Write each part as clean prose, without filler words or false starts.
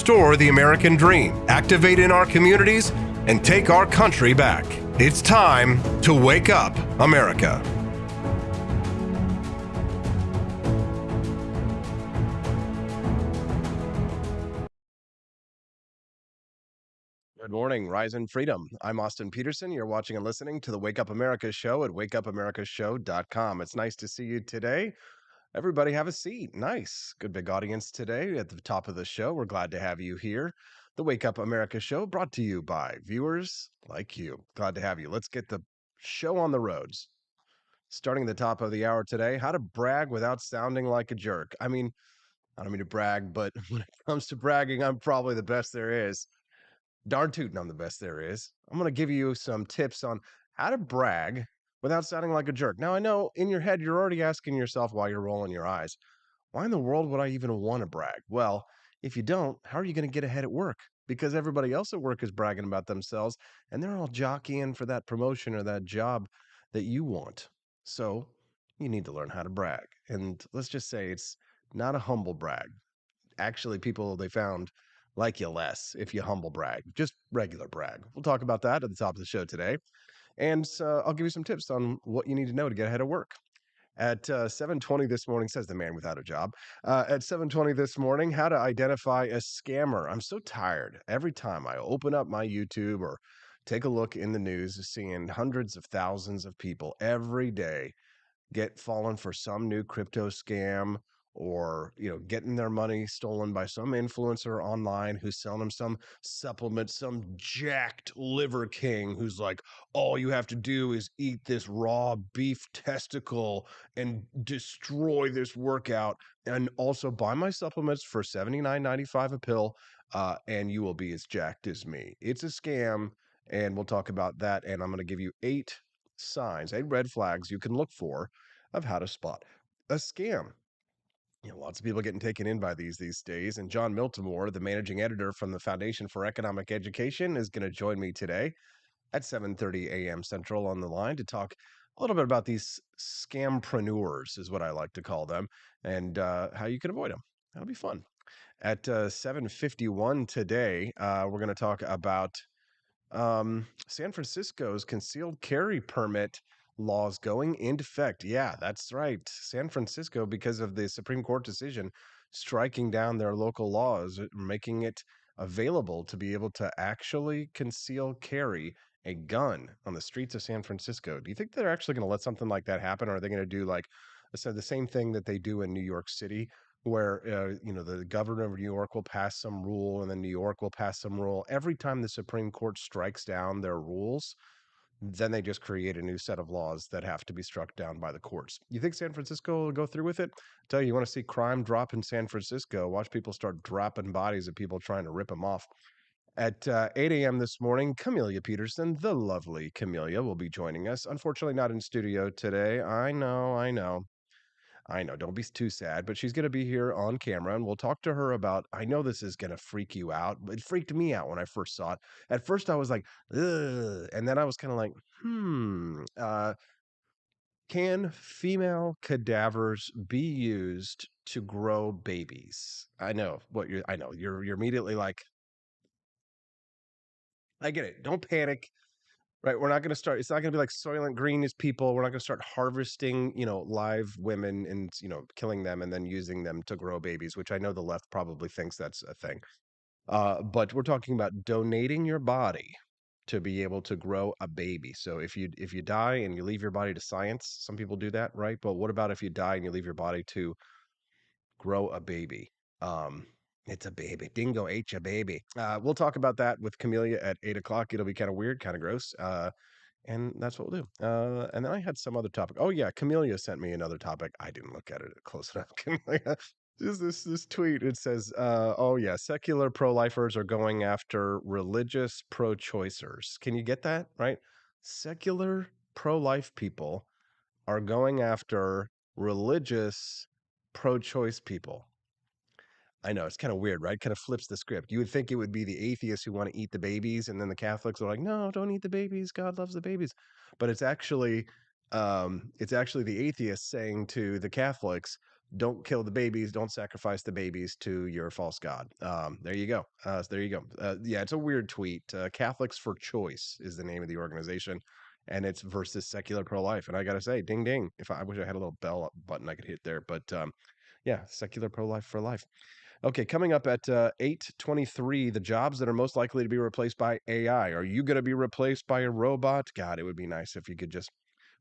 restore the American dream, activate in our communities, and take our country back. It's time to wake up, America. Good morning, Rise and Freedom. I'm Austin Peterson. You're watching and listening to the Wake Up America show at wakeupAmericaShow.com. It's nice to see you today. Everybody have a seat. Nice. Good big audience today at the top of the show. We're glad to have you here. The Wake Up America show brought to you by viewers like you. Glad to have you. Let's get the show on the roads. Starting at the top of the hour today, how to brag without sounding like a jerk. I mean, I don't mean to brag, but when it comes to bragging, I'm probably the best there is. Darn tootin', I'm the best there is. I'm going to give you some tips on how to brag without sounding like a jerk. Now, I know in your head, you're already asking yourself while you're rolling your eyes, why in the world would I even want to brag? Well, if you don't, how are you going to get ahead at work? Because everybody else at work is bragging about themselves and they're all jockeying for that promotion or that job that you want. So you need to learn how to brag. And let's just say it's not a humble brag. Actually, people they found like you less if you humble brag, just regular brag. We'll talk about that at the top of the show today. And I'll give you some tips on what you need to know to get ahead of work. At 7:20 this morning, says the man without a job. At 7:20 this morning, how to identify a scammer. I'm so tired. Every time I open up my YouTube or take a look in the news, seeing hundreds of thousands of people every day get fallen for some new crypto scam or getting their money stolen by some influencer online who's selling them some supplement, some jacked liver king who's like, all you have to do is eat this raw beef testicle and destroy this workout, and also buy my supplements for $79.95 a pill, and you will be as jacked as me. It's a scam, and we'll talk about that. And I'm going to give you 8 red flags you can look for of how to spot a scam. Lots of people getting taken in by these days. And Jon Miltimore, the managing editor from the Foundation for Economic Education, is going to join me today at 7:30 a.m. Central on the line to talk a little bit about these scampreneurs, is what I like to call them, and how you can avoid them. That'll be fun. At 7:51 today, we're going to talk about San Francisco's concealed carry permit laws going into effect. Yeah, that's right. San Francisco, because of the Supreme Court decision striking down their local laws, making it available to be able to actually conceal carry a gun on the streets of San Francisco. Do you think they're actually going to let something like that happen? Or are they going to do like the same thing that they do in New York City, where the governor of New York will pass some rule and then New York will pass some rule? Every time the Supreme Court strikes down their rules, then they just create a new set of laws that have to be struck down by the courts. You think San Francisco will go through with it? Tell you, you want to see crime drop in San Francisco, watch people start dropping bodies of people trying to rip them off. At 8 a.m. this morning, Camellia Peterson, the lovely Camellia, will be joining us. Unfortunately, not in studio today. I know. Don't be too sad, but she's going to be here on camera, and we'll talk to her about. I know this is going to freak you out, but it freaked me out when I first saw it. At first, I was like, ugh, and then I was kind of like, can female cadavers be used to grow babies? I know you're immediately like, I get it. Don't panic. Right, we're not going to start. It's not going to be like Soylent Green is people. We're not going to start harvesting, live women and killing them and then using them to grow babies, which I know the left probably thinks that's a thing. But we're talking about donating your body to be able to grow a baby. So if you die and you leave your body to science, some people do that, right? But what about if you die and you leave your body to grow a baby? It's a baby. Dingo ate your baby. We'll talk about that with Camellia at 8 o'clock. It'll be kind of weird, kind of gross. And that's what we'll do. And then I had some other topic. Oh yeah, Camellia sent me another topic. I didn't look at it close enough. Camellia, this tweet. It says, "Oh yeah, secular pro-lifers are going after religious pro-choicers." Can you get that right? Secular pro-life people are going after religious pro-choice people. I know it's kind of weird, right? Kind of flips the script. You would think it would be the atheists who want to eat the babies, and then the Catholics are like, "No, don't eat the babies. God loves the babies." But it's actually the atheists saying to the Catholics, don't kill the babies, don't sacrifice the babies to your false god. There you go. There you go. Yeah, it's a weird tweet. Catholics for Choice is the name of the organization, and it's versus secular pro-life. And I gotta say, ding ding. If I wish I had a little bell button I could hit there, but yeah, secular pro-life for life. Okay, coming up at 8:23, the jobs that are most likely to be replaced by AI. Are you going to be replaced by a robot? God, it would be nice if you could just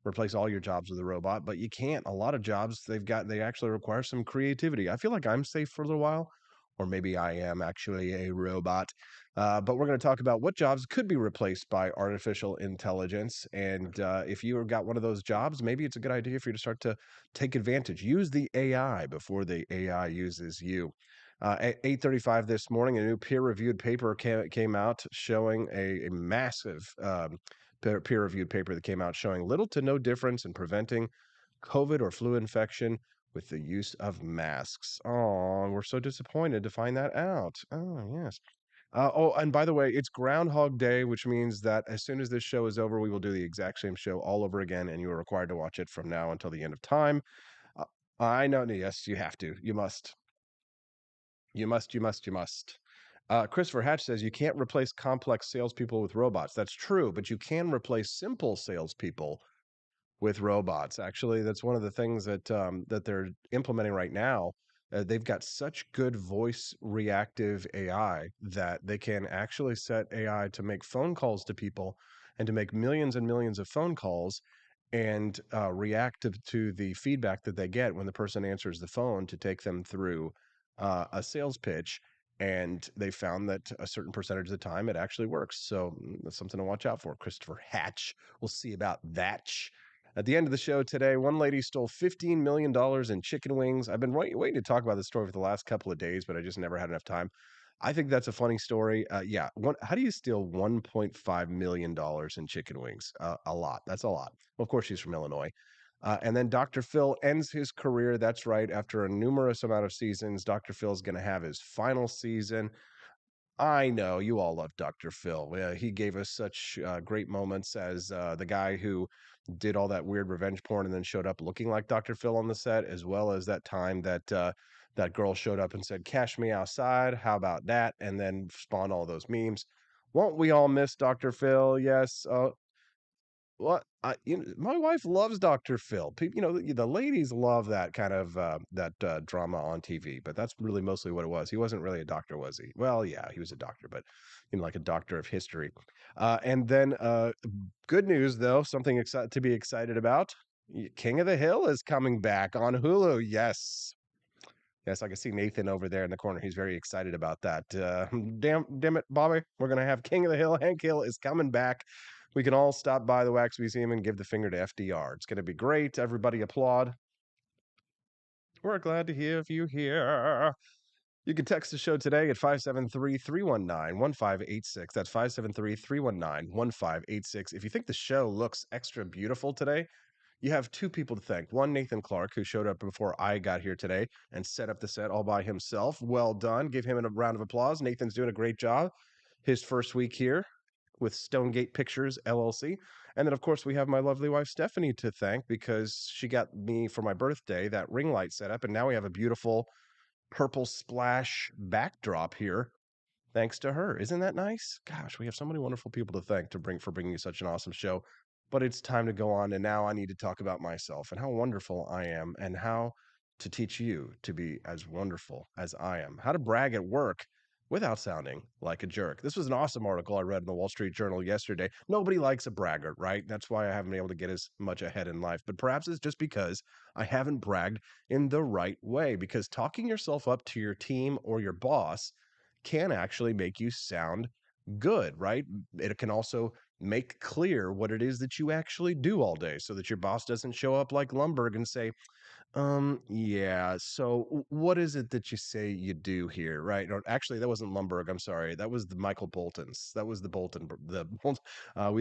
replace all your jobs with a robot, but you can't. A lot of jobs they actually require some creativity. I feel like I'm safe for a little while, or maybe I am actually a robot. But we're going to talk about what jobs could be replaced by artificial intelligence. And if you got one of those jobs, maybe it's a good idea for you to start to take advantage. Use the AI before the AI uses you. At 8:35 this morning, a new peer-reviewed paper came out showing a massive peer-reviewed paper that came out showing little to no difference in preventing COVID or flu infection with the use of masks. Oh, we're so disappointed to find that out. Oh, yes. Oh, and by the way, it's Groundhog Day, which means that as soon as this show is over, we will do the exact same show all over again, and you are required to watch it from now until the end of time. Uh, I know. Yes, you have to. You must. You must, you must, you must. Christopher Hatch says you can't replace complex salespeople with robots. That's true, but you can replace simple salespeople with robots. Actually, that's one of the things that they're implementing right now. They've got such good voice reactive AI that they can actually set AI to make phone calls to people and to make millions and millions of phone calls and react to the feedback that they get when the person answers the phone to take them through a sales pitch. And they found that a certain percentage of the time it actually works. So that's something to watch out for. Christopher Hatch. We'll see about that. At the end of the show today, one lady stole $15 million in chicken wings. I've been waiting to talk about this story for the last couple of days, but I just never had enough time. I think that's a funny story. Yeah. How do you steal $1.5 million in chicken wings? A lot. That's a lot. Well, of course, she's from Illinois. And then Dr. Phil ends his career. That's right. After a numerous amount of seasons, Dr. Phil's going to have his final season. I know you all love Dr. Phil. He gave us such great moments as the guy who did all that weird revenge porn and then showed up looking like Dr. Phil on the set, as well as that time that that girl showed up and said, "Cash me outside." How about that? And then spawned all those memes. Won't we all miss Dr. Phil? Yes. What my wife loves Dr. Phil. People, the ladies love that kind of drama on TV, but that's really mostly what it was. He wasn't really a doctor, was he? Well, yeah, he was a doctor, but like a doctor of history. And then good news though, something to be excited about. King of the Hill is coming back on Hulu. Yes. Yes, I can see Nathan over there in the corner. He's very excited about that. Damn it, Bobby. We're going to have King of the Hill. Hank Hill is coming back. We can all stop by the Wax Museum and give the finger to FDR. It's going to be great. Everybody applaud. We're glad to have you here. You can text the show today at 573-319-1586. That's 573-319-1586. If you think the show looks extra beautiful today, you have two people to thank. One, Nathan Clark, who showed up before I got here today and set up the set all by himself. Well done. Give him a round of applause. Nathan's doing a great job. His first week here with Stonegate Pictures LLC. And then, of course, we have my lovely wife, Stephanie, to thank because she got me for my birthday that ring light set up. And now we have a beautiful purple splash backdrop here thanks to her. Isn't that nice? Gosh, we have so many wonderful people to thank for bringing you such an awesome show. But it's time to go on, and now I need to talk about myself and how wonderful I am and how to teach you to be as wonderful as I am. How to brag at work without sounding like a jerk. This was an awesome article I read in the Wall Street Journal yesterday. Nobody likes a braggart, right? That's why I haven't been able to get as much ahead in life. But perhaps it's just because I haven't bragged in the right way, because talking yourself up to your team or your boss can actually make you sound good, right? It can also make clear what it is that you actually do all day so that your boss doesn't show up like Lumberg and say, yeah. So what is it that you say you do here, right? Or actually, that wasn't Lumberg. I'm sorry. That was the Michael Bolton's. That was the Bolton.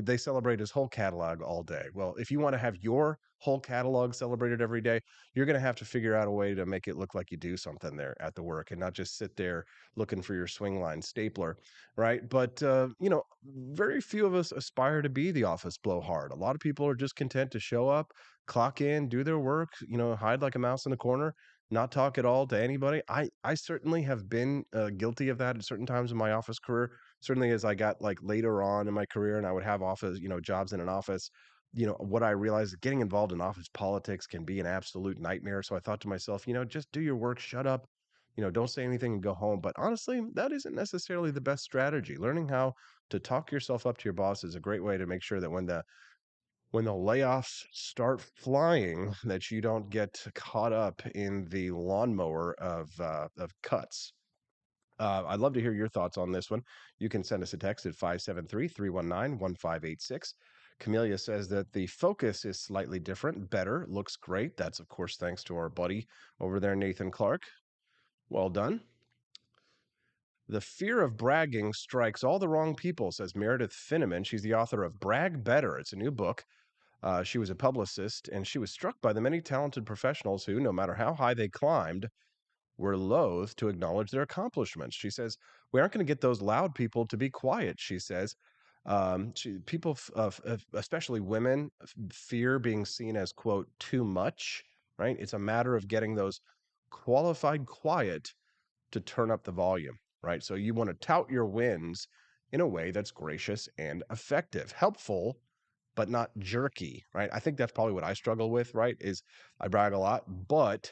They celebrate his whole catalog all day. Well, if you want to have your whole catalog celebrated every day, you're going to have to figure out a way to make it look like you do something there at the work and not just sit there looking for your swing line stapler, right? But very few of us aspire to be the office blowhard. A lot of people are just content to show up, clock in, do their work, hide like a mouse in a corner, not talk at all to anybody. I certainly have been guilty of that at certain times in my office career. Certainly, as I got like later on in my career, and I would have office, jobs in an office. What I realized is getting involved in office politics can be an absolute nightmare. So I thought to myself, just do your work, shut up, don't say anything and go home. But honestly, that isn't necessarily the best strategy. Learning how to talk yourself up to your boss is a great way to make sure that when the layoffs start flying, that you don't get caught up in the lawnmower of cuts. I'd love to hear your thoughts on this one. You can send us a text at 573-319-1586. Camellia says that the focus is slightly different. Better, looks great. That's, of course, thanks to our buddy over there, Nathan Clark. Well done. The fear of bragging strikes all the wrong people, says Meredith Finneman. She's the author of Brag Better. It's a new book. She was a publicist, and she was struck by the many talented professionals who, no matter how high they climbed, were loath to acknowledge their accomplishments. She says, "We aren't going to get those loud people to be quiet," she says. People, especially women, fear being seen as, quote, too much, right? It's a matter of getting those qualified quiet to turn up the volume, right? So you want to tout your wins in a way that's gracious and effective, helpful, but not jerky, right? I think that's probably what I struggle with, right? Is I brag a lot, but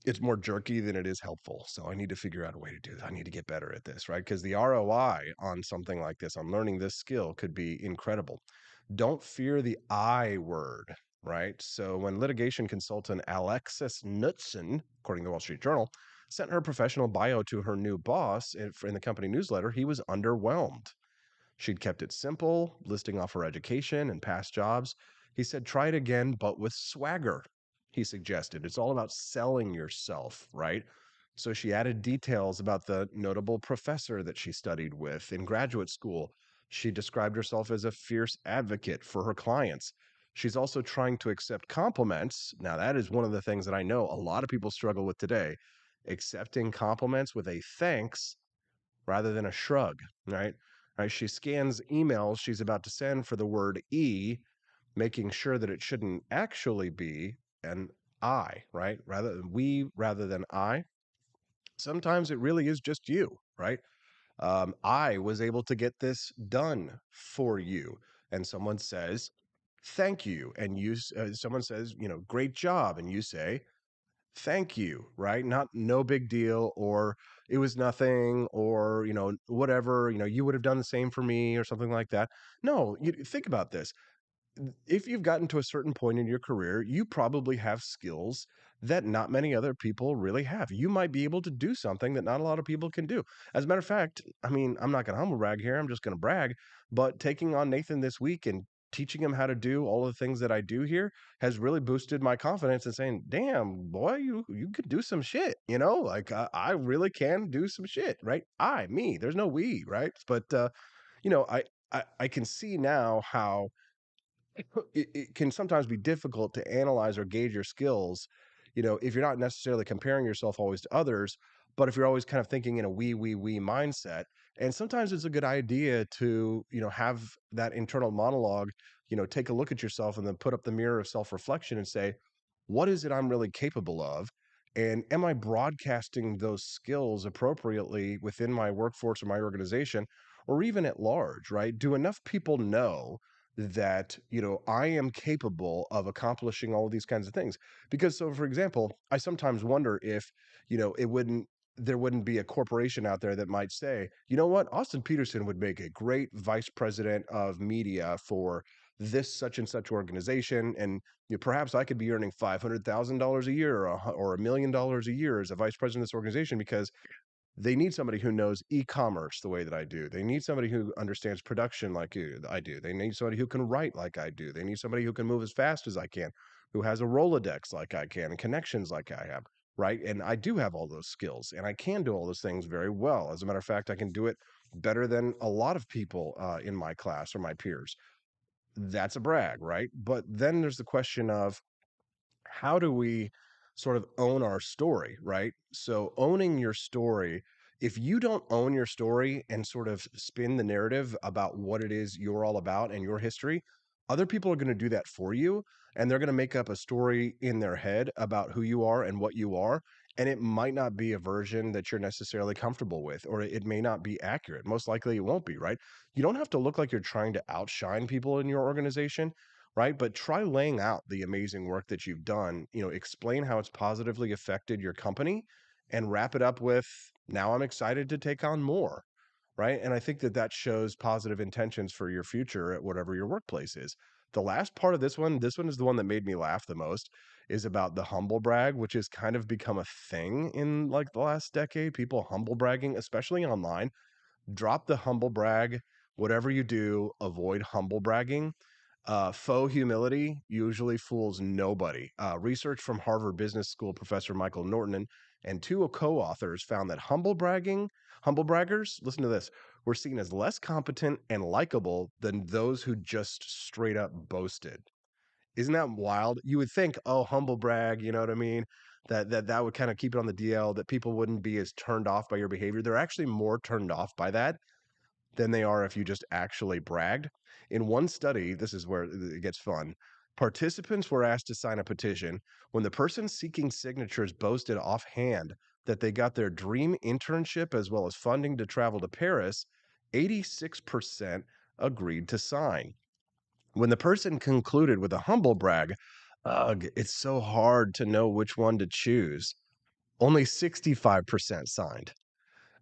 it's more jerky than it is helpful. So I need to figure out a way to do that. I need to get better at this, right? Because the ROI on something like this, on learning this skill, could be incredible. Don't fear the I word, right? So when litigation consultant Alexis Knutson, according to the Wall Street Journal, sent her professional bio to her new boss in the company newsletter, he was underwhelmed. She'd kept it simple, listing off her education and past jobs. He said, try it again, but with swagger, he suggested. It's all about selling yourself, right? So she added details about the notable professor that she studied with in graduate school. She described herself as a fierce advocate for her clients. She's also trying to accept compliments. Now, that is one of the things that I know a lot of people struggle with today, accepting compliments with a thanks rather than a shrug, right? Right. She scans emails she's about to send for the word E, making sure that it shouldn't actually be an I, right? Rather than we, rather than I. Sometimes it really is just you, right? I was able to get this done for you. And someone says, thank you. And someone says, great job. And you say, thank you, right? Not no big deal, or it was nothing, or whatever, you would have done the same for me or something like that. No, you think about this. If you've gotten to a certain point in your career, you probably have skills that not many other people really have. You might be able to do something that not a lot of people can do. As a matter of fact, I mean, I'm not going to humble brag here. I'm just going to brag. But taking on Nathan this week and teaching him how to do all of the things that I do here has really boosted my confidence in saying, "Damn, boy, you could do some shit." Like I really can do some shit, right? Me. There's no we, right? But I can see now how it can sometimes be difficult to analyze or gauge your skills, if you're not necessarily comparing yourself always to others, but if you're always kind of thinking in a we mindset. And sometimes it's a good idea to, have that internal monologue, take a look at yourself and then put up the mirror of self-reflection and say, what is it I'm really capable of? And am I broadcasting those skills appropriately within my workforce or my organization, or even at large, right? Do enough people know that I am capable of accomplishing all of these kinds of things? Because, so for example, I sometimes wonder if it wouldn't there wouldn't be a corporation out there that might say, you know what, Austin Peterson would make a great vice president of media for this such and such organization, and perhaps I could be earning $500,000 a year, or $1 million a year as a vice president of this organization, because they need somebody who knows e-commerce the way that I do. They need somebody who understands production like I do. They need somebody who can write like I do. They need somebody who can move as fast as I can, who has a Rolodex like I can and connections like I have, right? And I do have all those skills, and I can do all those things very well. As a matter of fact, I can do it better than a lot of people in my class or my peers. That's a brag, right? But then there's the question of, how do we sort of own our story, right? So owning your story, if you don't own your story and sort of spin the narrative about what it is you're all about and your history, other people are going to do that for you, and they're going to make up a story in their head about who you are and what you are. And it might not be a version that you're necessarily comfortable with, or it may not be accurate. Most likely it won't be, right? You don't have to look like you're trying to outshine people in your organization, right? But try laying out the amazing work that you've done, explain how it's positively affected your company, and wrap it up with, now I'm excited to take on more, right? And I think that that shows positive intentions for your future at whatever your workplace is. The last part of this one is the one that made me laugh the most, is about the humble brag, which has kind of become a thing in like the last decade. People humble bragging, especially online. Drop the humble brag. Whatever you do, avoid humble bragging. Faux humility usually fools nobody. Research from Harvard Business School professor Michael Norton and two co-authors found that humble braggers, listen to this, were seen as less competent and likable than those who just straight up boasted. Isn't that wild? You would think, oh, humble brag, you know what I mean? That would kind of keep it on the DL, that people wouldn't be as turned off by your behavior. They're actually more turned off by that than they are if you just actually bragged. In one study, this is where it gets fun. Participants were asked to sign a petition. When the person seeking signatures boasted offhand that they got their dream internship as well as funding to travel to Paris, 86% agreed to sign. When the person concluded with a humble brag, ugh, it's so hard to know which one to choose, only 65% signed.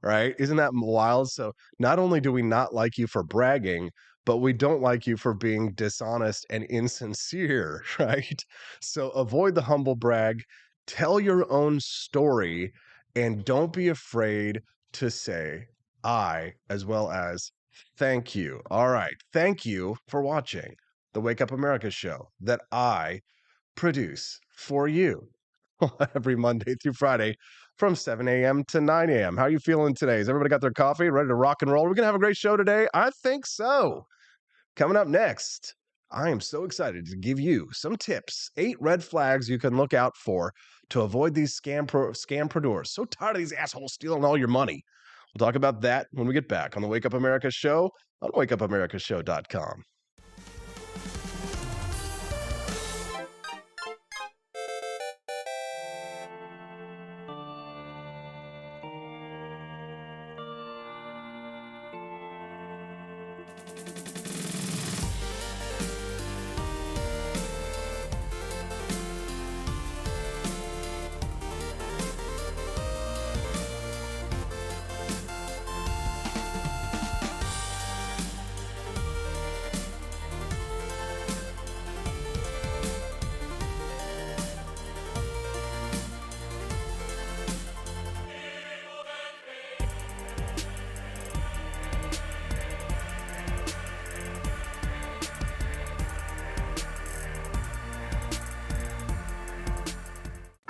Right? Isn't that wild? So not only do we not like you for bragging, but we don't like you for being dishonest and insincere, right? So avoid the humble brag, tell your own story, and don't be afraid to say I as well as thank you. All right. Thank you for watching the Wake Up America show that I produce for you every Monday through Friday from 7 a.m. to 9 a.m. How are you feeling today? Has everybody got their coffee, ready to rock and roll? We're going to have a great show today. I think so. Coming up next, I am so excited to give you some tips, 8 red flags you can look out for to avoid these scampreneurs. So tired of these assholes stealing all your money. We'll talk about that when we get back on the Wake Up America show on wakeupAmericaShow.com.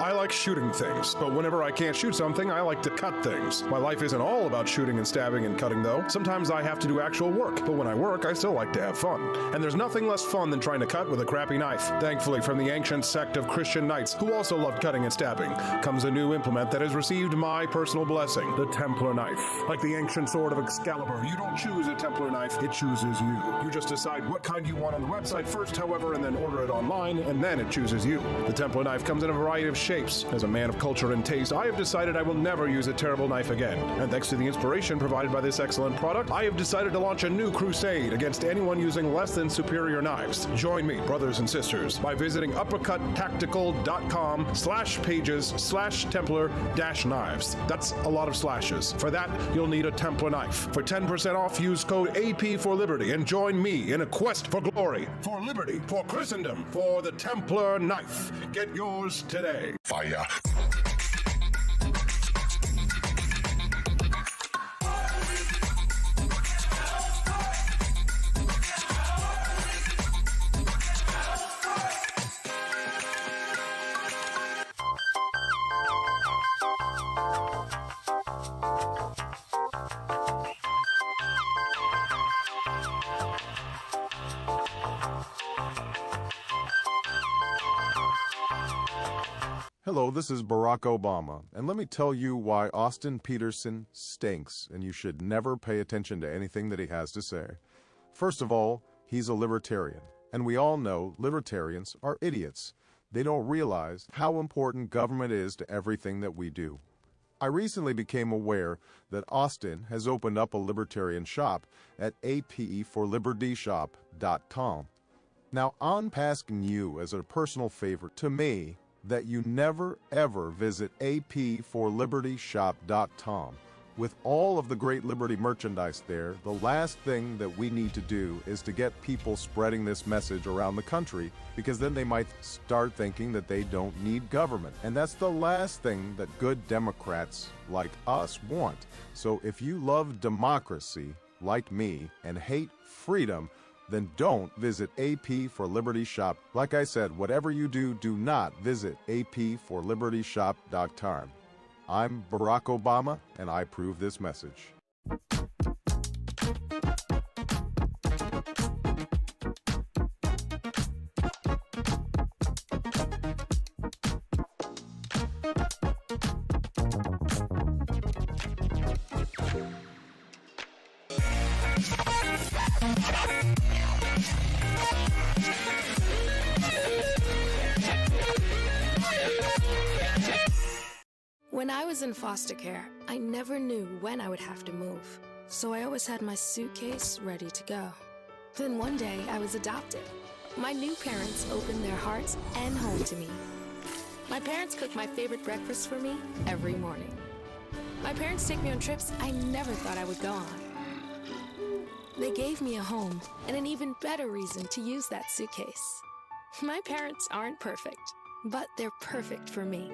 I like shooting things, but whenever I can't shoot something, I like to cut things. My life isn't all about shooting and stabbing and cutting, though. Sometimes I have to do actual work, but when I work, I still like to have fun. And there's nothing less fun than trying to cut with a crappy knife. Thankfully, from the ancient sect of Christian knights, who also loved cutting and stabbing, comes a new implement that has received my personal blessing, the Templar knife. Like the ancient sword of Excalibur, you don't choose a Templar knife, it chooses you. You just decide what kind you want on the website first, however, and then order it online, and then it chooses you. The Templar knife comes in a variety of shapes. As a man of culture and taste, I have decided I will never use a terrible knife again. And thanks to the inspiration provided by this excellent product, I have decided to launch a new crusade against anyone using less than superior knives. Join me, brothers and sisters, by visiting uppercuttactical.com/pages/Templar-knives. That's a lot of slashes. For that, you'll need a Templar knife. For 10% off, use code AP for Liberty and join me in a quest for glory, for liberty, for Christendom, for the Templar knife. Get yours today. Fire. Hello, this is Barack Obama, and let me tell you why Austin Peterson stinks, and you should never pay attention to anything that he has to say. First of all, he's a libertarian. And we all know libertarians are idiots. They don't realize how important government is to everything that we do. I recently became aware that Austin has opened up a libertarian shop at apforlibertyshop.com. Now, I'm asking you as a personal favor to me that you never ever visit apforlibertyshop.com. With all of the great Liberty merchandise there, the last thing that we need to do is to get people spreading this message around the country, because then they might start thinking that they don't need government. And that's the last thing that good Democrats like us want. So if you love democracy, like me, and hate freedom, then don't visit AP for Liberty Shop. Like I said, whatever you do, do not visit apforlibertyshop.com. I'm Barack Obama, and I approve this message. When I was in foster care, I never knew when I would have to move, so I always had my suitcase ready to go. Then one day, I was adopted. My new parents opened their hearts and home to me. My parents cook my favorite breakfast for me every morning. My parents take me on trips I never thought I would go on. They gave me a home and an even better reason to use that suitcase. My parents aren't perfect, but they're perfect for me.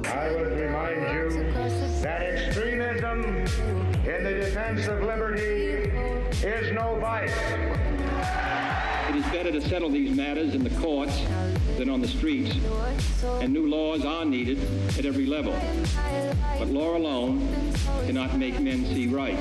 I would remind you that extremism in the defense of liberty is no vice. It is better to settle these matters in the courts than on the streets, and new laws are needed at every level. But law alone cannot make men see right.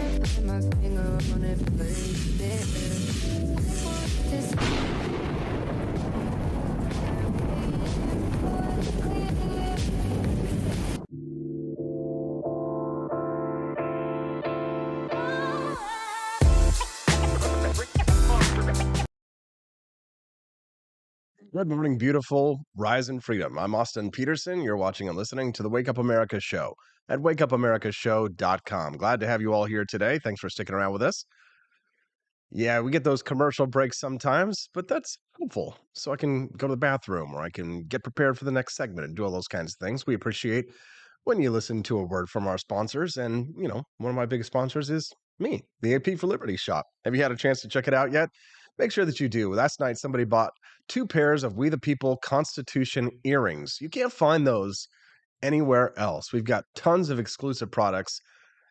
Good morning, beautiful. Rise in freedom. I'm Austin Peterson. You're watching and listening to the Wake Up America show at wakeupamericashow.com. Glad to have you all here today. Thanks for sticking around with us. Yeah, we get those commercial breaks sometimes, but that's helpful. So I can go to the bathroom or I can get prepared for the next segment and do all those kinds of things. We appreciate when you listen to a word from our sponsors. And, one of my biggest sponsors is me, the AP for Liberty shop. Have you had a chance to check it out yet? Make sure that you do. Last night, somebody bought 2 pairs of We the People Constitution earrings. You can't find those anywhere else. We've got tons of exclusive products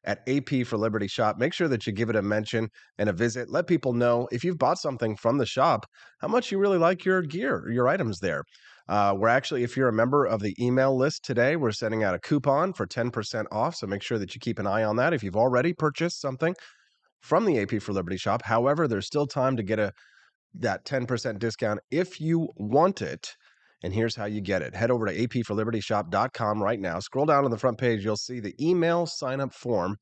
at AP for Liberty shop. Make sure that you give it a mention and a visit. Let people know if you've bought something from the shop, how much you really like your gear, your items there. We're actually, if you're a member of the email list today, we're sending out a coupon for 10% off. So make sure that you keep an eye on that. If you've already purchased something from the AP for Liberty shop, however, there's still time to get that 10% discount if you want it. And here's how you get it. Head over to apforlibertyshop.com right now. Scroll down on the front page. You'll see the email sign up form.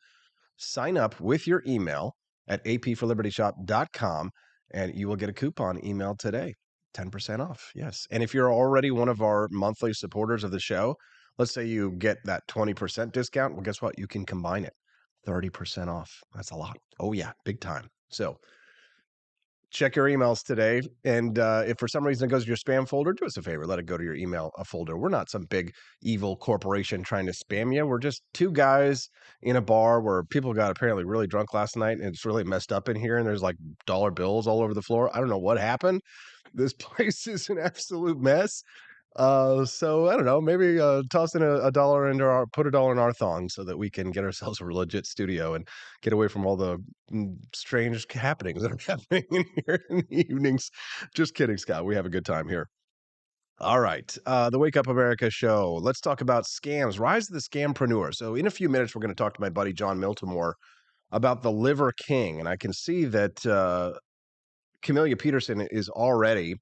Sign up with your email at apforlibertyshop.com and you will get a coupon email today. 10% off. Yes. And if you're already one of our monthly supporters of the show, let's say you get that 20% discount. Well, guess what? You can combine it. 30% off. That's a lot. Oh, yeah. Big time. So check your emails today. And if for some reason it goes to your spam folder, do us a favor. Let it go to your email folder. We're not some big evil corporation trying to spam you. We're just 2 guys in a bar where people got apparently really drunk last night and it's really messed up in here. And there's like dollar bills all over the floor. I don't know what happened. This place is an absolute mess. So I don't know, maybe toss in a dollar into put a dollar in our thong so that we can get ourselves a legit studio and get away from all the strange happenings that are happening in here in the evenings. Just kidding, Scott. We have a good time here. All right. The Wake Up America show. Let's talk about scams. Rise of the Scampreneur. So in a few minutes, we're going to talk to my buddy, Jon Miltimore, about the Liver King. And I can see that Camellia Peterson is already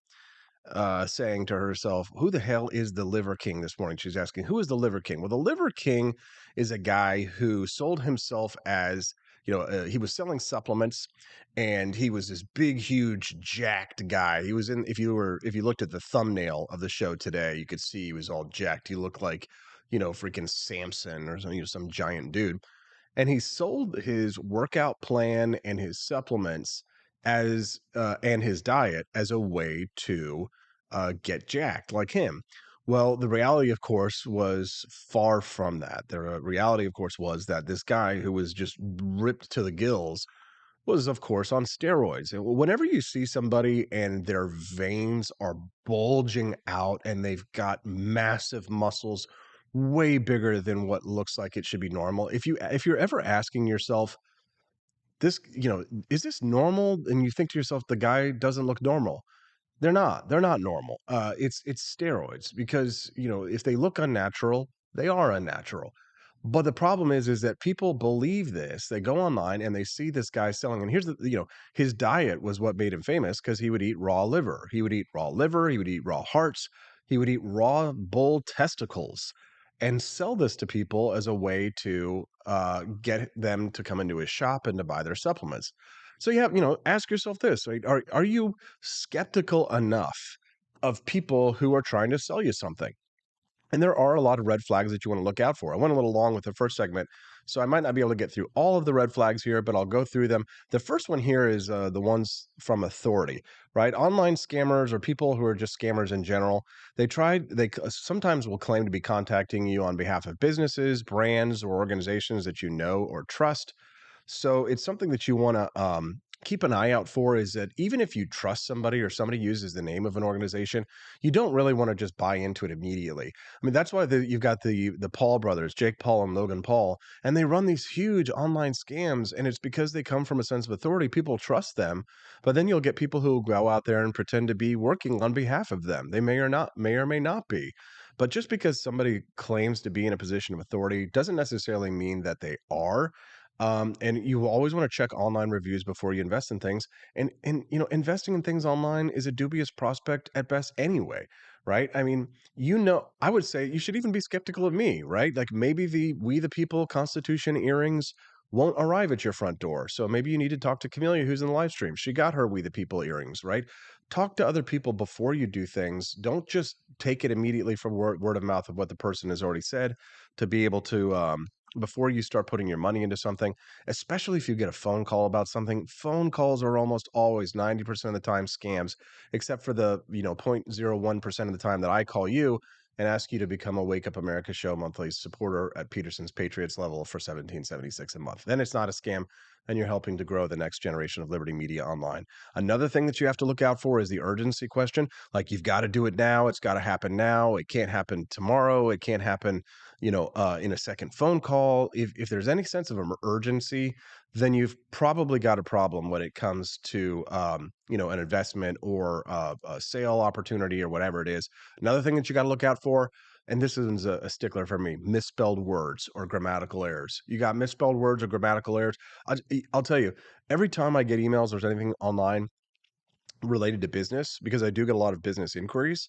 saying to herself, "Who the hell is the Liver King?" This morning, she's asking, "Who is the Liver King?" Well, the Liver King is a guy who sold himself as he was selling supplements, and he was this big, huge, jacked guy. He was in if you looked at the thumbnail of the show today, you could see he was all jacked. He looked like freaking Samson or some giant dude, and he sold his workout plan and his supplements as and his diet as a way to get jacked like him. Well, the reality, of course, was far from that. The reality, of course, was that this guy who was just ripped to the gills was, of course, on steroids. And whenever you see somebody and their veins are bulging out and they've got massive muscles way bigger than what looks like it should be normal, if you're ever asking yourself, this, is this normal? And you think to yourself, the guy doesn't look normal. They're not normal. It's steroids because, if they look unnatural, they are unnatural. But the problem is that people believe this. They go online and they see this guy selling. And here's his diet was what made him famous because he would eat raw liver. He would eat raw liver. He would eat raw hearts. He would eat raw bull testicles and sell this to people as a way to get them to come into his shop and to buy their supplements. So ask yourself this, right? Are you skeptical enough of people who are trying to sell you something? And there are a lot of red flags that you want to look out for. I went a little long with the first segment, so I might not be able to get through all of the red flags here, but I'll go through them. The first one here is the ones from authority, right? Online scammers or people who are just scammers in general. They sometimes will claim to be contacting you on behalf of businesses, brands, or organizations that you know or trust. So it's something that you want to keep an eye out for, is that even if you trust somebody or somebody uses the name of an organization, you don't really want to just buy into it immediately. I mean, that's why you've got the Paul brothers, Jake Paul and Logan Paul, and they run these huge online scams, and it's because they come from a sense of authority. People trust them, but then you'll get people who go out there and pretend to be working on behalf of them. They may or may not be. But just because somebody claims to be in a position of authority doesn't necessarily mean that they are. And you always want to check online reviews before you invest in things. And investing in things online is a dubious prospect at best anyway, right? I mean, I would say you should even be skeptical of me, right? Like maybe the We the People Constitution earrings won't arrive at your front door. So maybe you need to talk to Camellia, who's in the live stream. She got her We the People earrings, right? Talk to other people before you do things. Don't just take it immediately from word of mouth of what the person has already said, to be able to before you start putting your money into something, especially if you get a phone call about something. Phone calls are almost always 90% of the time scams, except for the 0.01% of the time that I call you and ask you to become a Wake Up America Show monthly supporter at Peterson's Patriots level for $17.76 a month. Then it's not a scam, and you're helping to grow the next generation of Liberty Media online. Another thing that you have to look out for is the urgency question. Like, you've got to do it now. It's got to happen now. It can't happen tomorrow. It can't happen in a second phone call. If there's any sense of urgency, then you've probably got a problem when it comes to an investment or a sale opportunity or whatever it is. Another thing that you got to look out for, and this is a stickler for me, misspelled words or grammatical errors. You got misspelled words or grammatical errors. I'll tell you, every time I get emails or anything online related to business, because I do get a lot of business inquiries.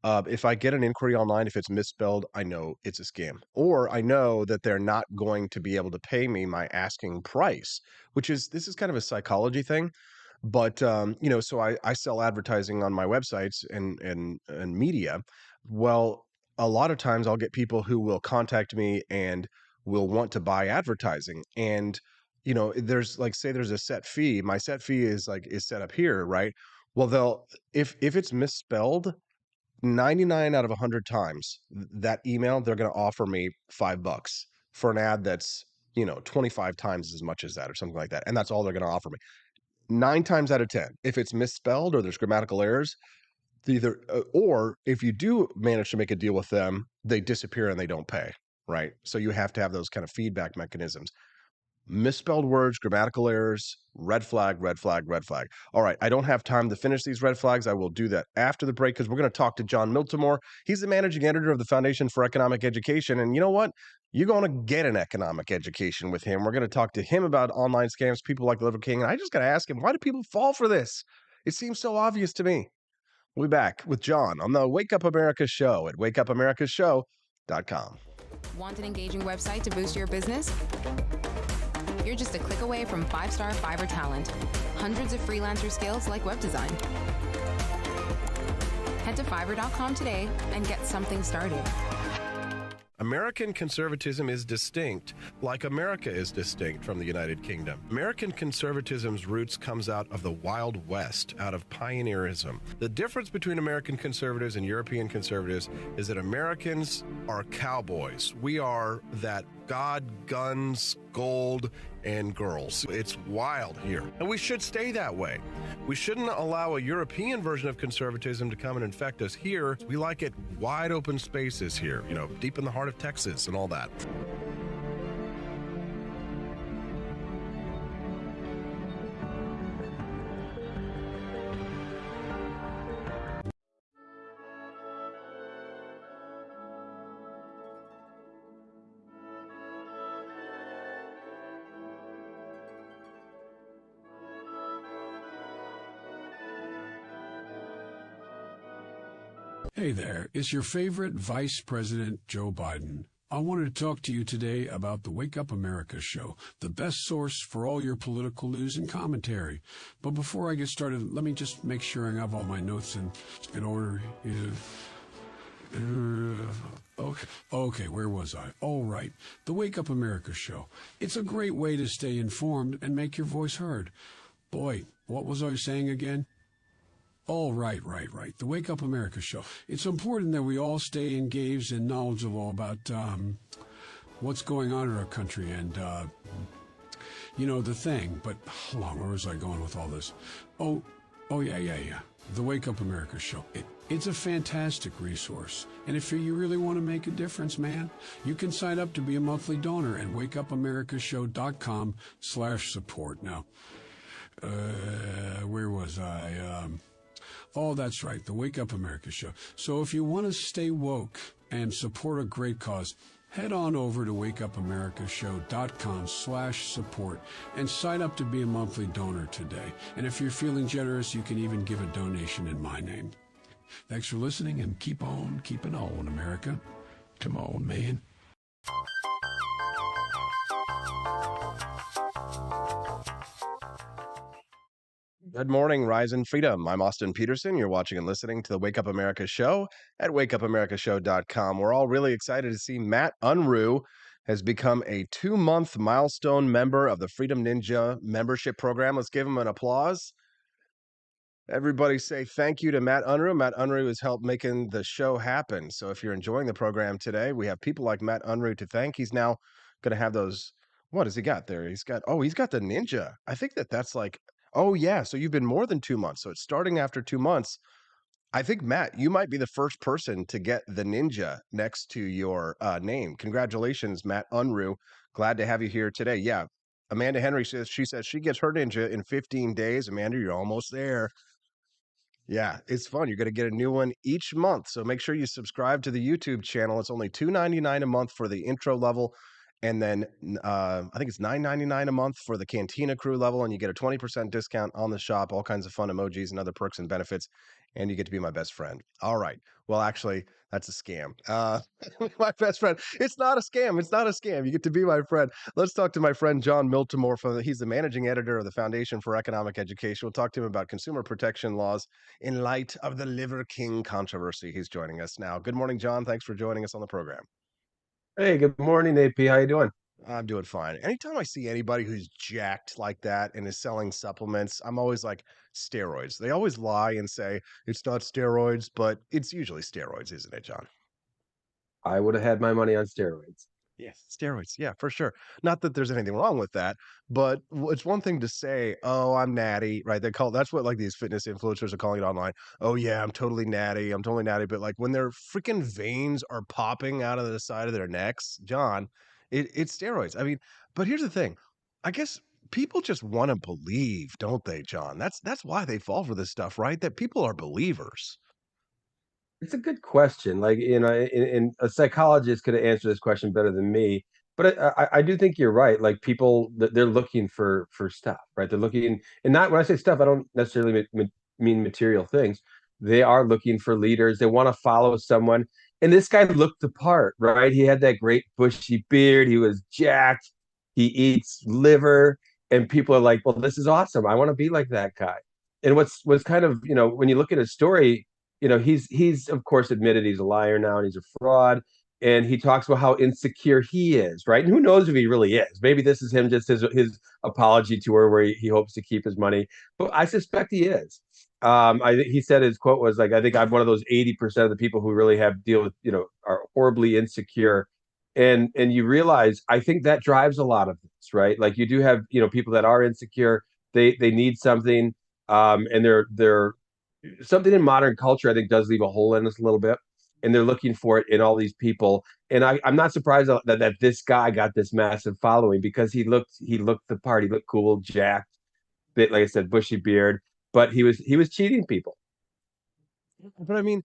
If I get an inquiry online, if it's misspelled, I know it's a scam, or I know that they're not going to be able to pay me my asking price, this is kind of a psychology thing. But so I sell advertising on my websites and media. Well, a lot of times I'll get people who will contact me and will want to buy advertising, and there's say there's a set fee. My set fee is set up here, right? Well, if it's misspelled, 99 out of 100 times that email, they're going to offer me $5 for an ad that's 25 times as much as that or something like that, and that's all they're going to offer me. 9 times out of 10, if it's misspelled or there's grammatical errors, or if you do manage to make a deal with them, they disappear and they don't pay, right? So you have to have those kind of feedback mechanisms. Misspelled words, grammatical errors, red flag, red flag, red flag. All right, I don't have time to finish these red flags. I will do that after the break, because we're going to talk to Jon Miltimore. He's the managing editor of the Foundation for Economic Education. And you know what? You're going to get an economic education with him. We're going to talk to him about online scams, people like Liver King. And I just got to ask him, why do people fall for this? It seems so obvious to me. We'll be back with John on the Wake Up America show at wakeupamerica.show.com. Want an engaging website to boost your business? You're just a click away from 5-star Fiverr talent. Hundreds of freelancer skills like web design. Head to fiverr.com today and get something started. American conservatism is distinct, like America is distinct from the United Kingdom. American conservatism's roots comes out of the Wild West, out of pioneerism. The difference between American conservatives and European conservatives is that Americans are cowboys. We are that God, guns, gold, and girls. It's wild here, and we should stay that way. We shouldn't allow a European version of conservatism to come and infect us here. We like it wide open spaces here, deep in the heart of Texas and all that. Hey there, it's your favorite Vice President Joe Biden. I wanted to talk to you today about the Wake Up America show, the best source for all your political news and commentary. But before I get started, let me just make sure I have all my notes in order. Okay, where was I? All right, the Wake Up America show. It's a great way to stay informed and make your voice heard. Boy, what was I saying again? Oh, right. The Wake Up America show. It's important that we all stay engaged and knowledgeable about what's going on in our country and, the thing. But hold on, where was I going with all this? Oh, yeah. The Wake Up America show. It's a fantastic resource. And if you really want to make a difference, man, you can sign up to be a monthly donor at wakeupamerica.show.com/support. Now, where was I? Oh, that's right, the Wake Up America show. So if you want to stay woke and support a great cause, head on over to wakeupamerica.show.com/support and sign up to be a monthly donor today. And if you're feeling generous, you can even give a donation in my name. Thanks for listening, and keep on keeping on, America. Come on, man. Good morning, Rise and Freedom. I'm Austin Peterson. You're watching and listening to the Wake Up America show at wakeupamerica.show.com. We're all really excited to see Matt Unruh has become a 2-month milestone member of the Freedom Ninja membership program. Let's give him an applause. Everybody say thank you to Matt Unruh. Matt Unruh has helped making the show happen. So if you're enjoying the program today, we have people like Matt Unruh to thank. He's now going to have those. What has he got there? He's got the Ninja. I think that's like, oh yeah. So you've been more than 2 months. So it's starting after 2 months. I think, Matt, you might be the first person to get the Ninja next to your name. Congratulations, Matt Unruh. Glad to have you here today. Yeah. Amanda Henry says she gets her Ninja in 15 days. Amanda, you're almost there. Yeah, it's fun. You're going to get a new one each month. So make sure you subscribe to the YouTube channel. It's only $2.99 a month for the intro level. And then I think it's $9.99 a month for the Cantina Crew level. And you get a 20% discount on the shop, all kinds of fun emojis and other perks and benefits. And you get to be my best friend. All right. Well, actually, that's a scam. My best friend. It's not a scam. It's not a scam. You get to be my friend. Let's talk to my friend Jon Miltimore. He's the managing editor of the Foundation for Economic Education. We'll talk to him about consumer protection laws in light of the Liver King controversy. He's joining us now. Good morning, Jon. Thanks for joining us on the program. Hey, good morning, AP. How you doing? I'm doing fine. Anytime I see anybody who's jacked like that and is selling supplements, I'm always like, steroids. They always lie and say it's not steroids, but it's usually steroids, isn't it, Jon? I would have had my money on steroids. Yeah, steroids. Yeah, for sure. Not that there's anything wrong with that, but it's one thing to say, "Oh, I'm natty," right? That's what like these fitness influencers are calling it online. "Oh yeah, I'm totally natty. I'm totally natty." But like when their freaking veins are popping out of the side of their necks, Jon, it's steroids. I mean, but here's the thing. I guess people just want to believe, don't they, Jon? That's why they fall for this stuff, right? That people are believers. It's a good question. Like, and a psychologist could answer this question better than me. But I do think you're right. Like people, they're looking for stuff, right? They're looking, and not when I say stuff, I don't necessarily mean material things. They are looking for leaders. They want to follow someone. And this guy looked the part, right? He had that great bushy beard. He was jacked. He eats liver, and people are like, "Well, this is awesome. I want to be like that guy." And what's kind of, when you look at his story, he's of course admitted he's a liar now and he's a fraud, and he talks about how insecure he is, right? And who knows if he really is? Maybe this is him, just his apology to her, where he hopes to keep his money, but I suspect he is. He said his quote was like, "I think I'm one of those 80% of the people who really have deal with, are horribly insecure." And you realize, I think that drives a lot of this, right? Like you do have, people that are insecure. They need something, and they're something in modern culture, I think, does leave a hole in us a little bit, and they're looking for it in all these people. And I'm not surprised that this guy got this massive following, because he looked the part. He looked cool, jacked, bit, like I said, bushy beard, but he was cheating people. But I mean,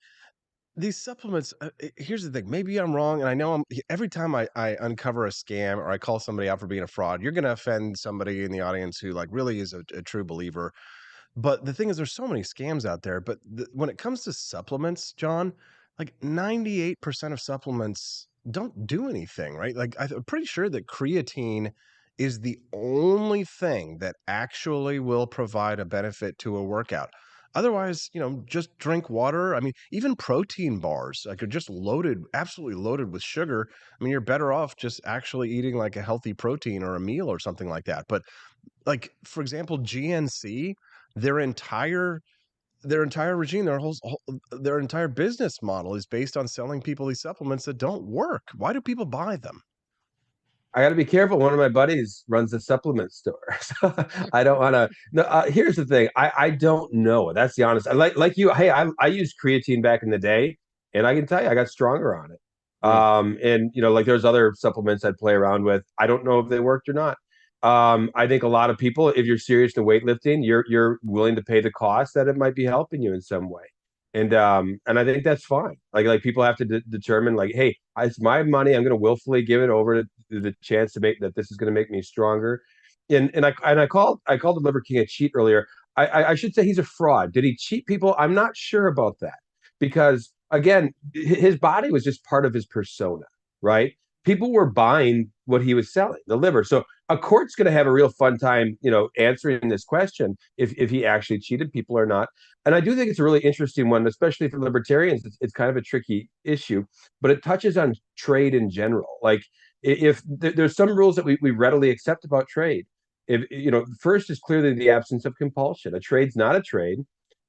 these supplements, here's the thing. Maybe I'm wrong, and I know every time I uncover a scam or I call somebody out for being a fraud, you're going to offend somebody in the audience who like really is a true believer. But the thing is, there's so many scams out there. But when it comes to supplements, John, like 98% of supplements don't do anything, right? Like I'm pretty sure that creatine is the only thing that actually will provide a benefit to a workout. Otherwise, just drink water. I mean, even protein bars, like are just loaded, absolutely loaded with sugar. I mean, you're better off just actually eating like a healthy protein or a meal or something like that. But like, for example, GNC, their entire regime, their entire business model is based on selling people these supplements that don't work. Why do people buy them? I got to be careful. One of my buddies runs a supplement store, so I don't want to. No, here's the thing. I don't know. That's the honest. I like you. Hey, I used creatine back in the day, and I can tell you, I got stronger on it. Mm. And like there's other supplements I'd play around with. I don't know if they worked or not. I think a lot of people, if you're serious in weightlifting, you're willing to pay the cost that it might be helping you in some way. And I think that's fine. Like people have to determine, like, hey, it's my money. I'm going to willfully give it over to the chance to make that this is going to make me stronger. And I called the Liver King a cheat earlier. I should say he's a fraud. Did he cheat people? I'm not sure about that, because again, his body was just part of his persona, right? People were buying what he was selling, the liver. So a court's going to have a real fun time, answering this question, if he actually cheated people or not. And I do think it's a really interesting one, especially for libertarians. It's kind of a tricky issue, but it touches on trade in general. Like, if there's some rules that we readily accept about trade. If first is clearly the absence of compulsion. A trade's not a trade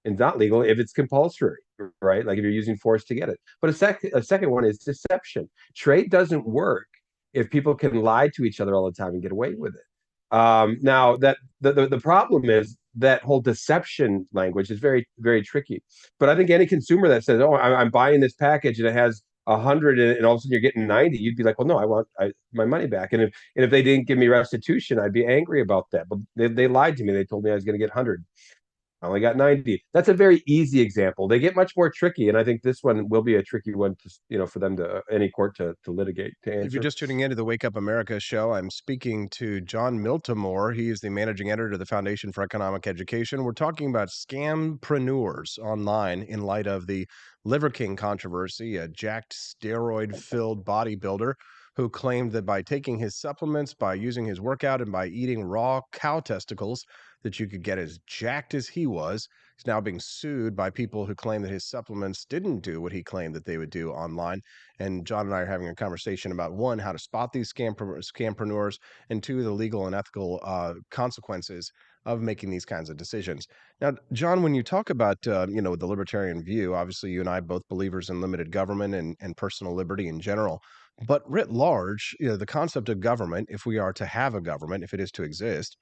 and not legal if it's compulsory, right? Like if you're using force to get it. But a second one is deception. Trade doesn't work if people can lie to each other all the time and get away with it. Now that the problem is that whole deception language is very, very tricky. But I think any consumer that says, "Oh, I'm buying this package and it has 100 and all of a sudden you're getting 90," you'd be like, "Well, no, I want my money back." And if they didn't give me restitution, I'd be angry about that. But they lied to me. They told me I was going to get 100. I only got 90. That's a very easy example. They get much more tricky, and I think this one will be a tricky one to, for them to, any court to litigate, to If you're answer. just tuning into the Wake Up America show, I'm speaking to Jon Miltimore. He is the managing editor of the Foundation for Economic Education. We're talking about scampreneurs online in light of the Liver King controversy, a jacked steroid-filled bodybuilder who claimed that by taking his supplements, by using his workout, and by eating raw cow testicles, that you could get as jacked as he was. He's now being sued by people who claim that his supplements didn't do what he claimed that they would do online. And John and I are having a conversation about, one, how to spot these scampreneurs, and two, the legal and ethical consequences of making these kinds of decisions. Now, John, when you talk about the libertarian view, obviously you and I both believers in limited government and personal liberty in general. But writ large, the concept of government, if we are to have a government, if it is to exist,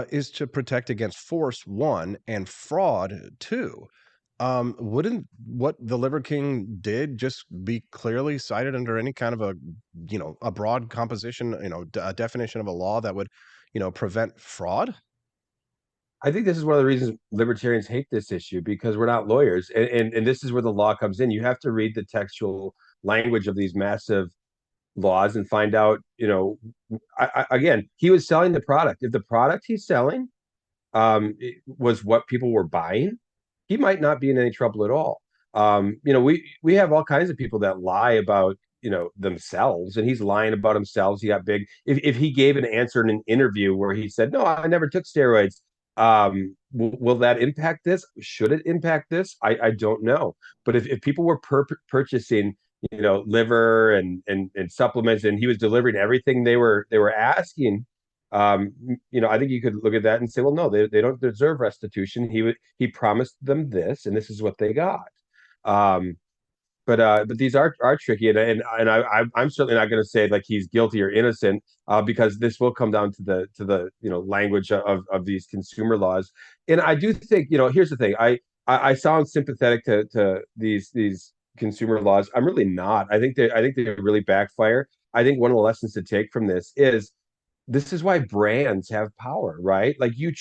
is to protect against force, one, and fraud, two. Wouldn't what the Liver King did just be clearly cited under any kind of a broad composition, a definition of a law that would, prevent fraud? I think this is one of the reasons libertarians hate this issue, because we're not lawyers, and this is where the law comes in. You have to read the textual language of these massive laws and find out. Again, he was selling the product. If the product he's selling was what people were buying, he might not be in any trouble at all. We have all kinds of people that lie about themselves, and he's lying about himself. He got big. If he gave an answer in an interview where he said, "No, I never took steroids," will that impact this? Should it impact this? I don't know. But if people were purchasing liver and supplements, and he was delivering everything they were asking, I think you could look at that and say, well, no, they don't deserve restitution. He promised them this, and this is what they got. But these are tricky, I'm certainly not going to say like he's guilty or innocent, because this will come down to the language of these consumer laws. And I do think, here's the thing, I sound sympathetic to these consumer laws. I'm really not. I think they really backfire. I think one of the lessons to take from this is why brands have power, right? Like you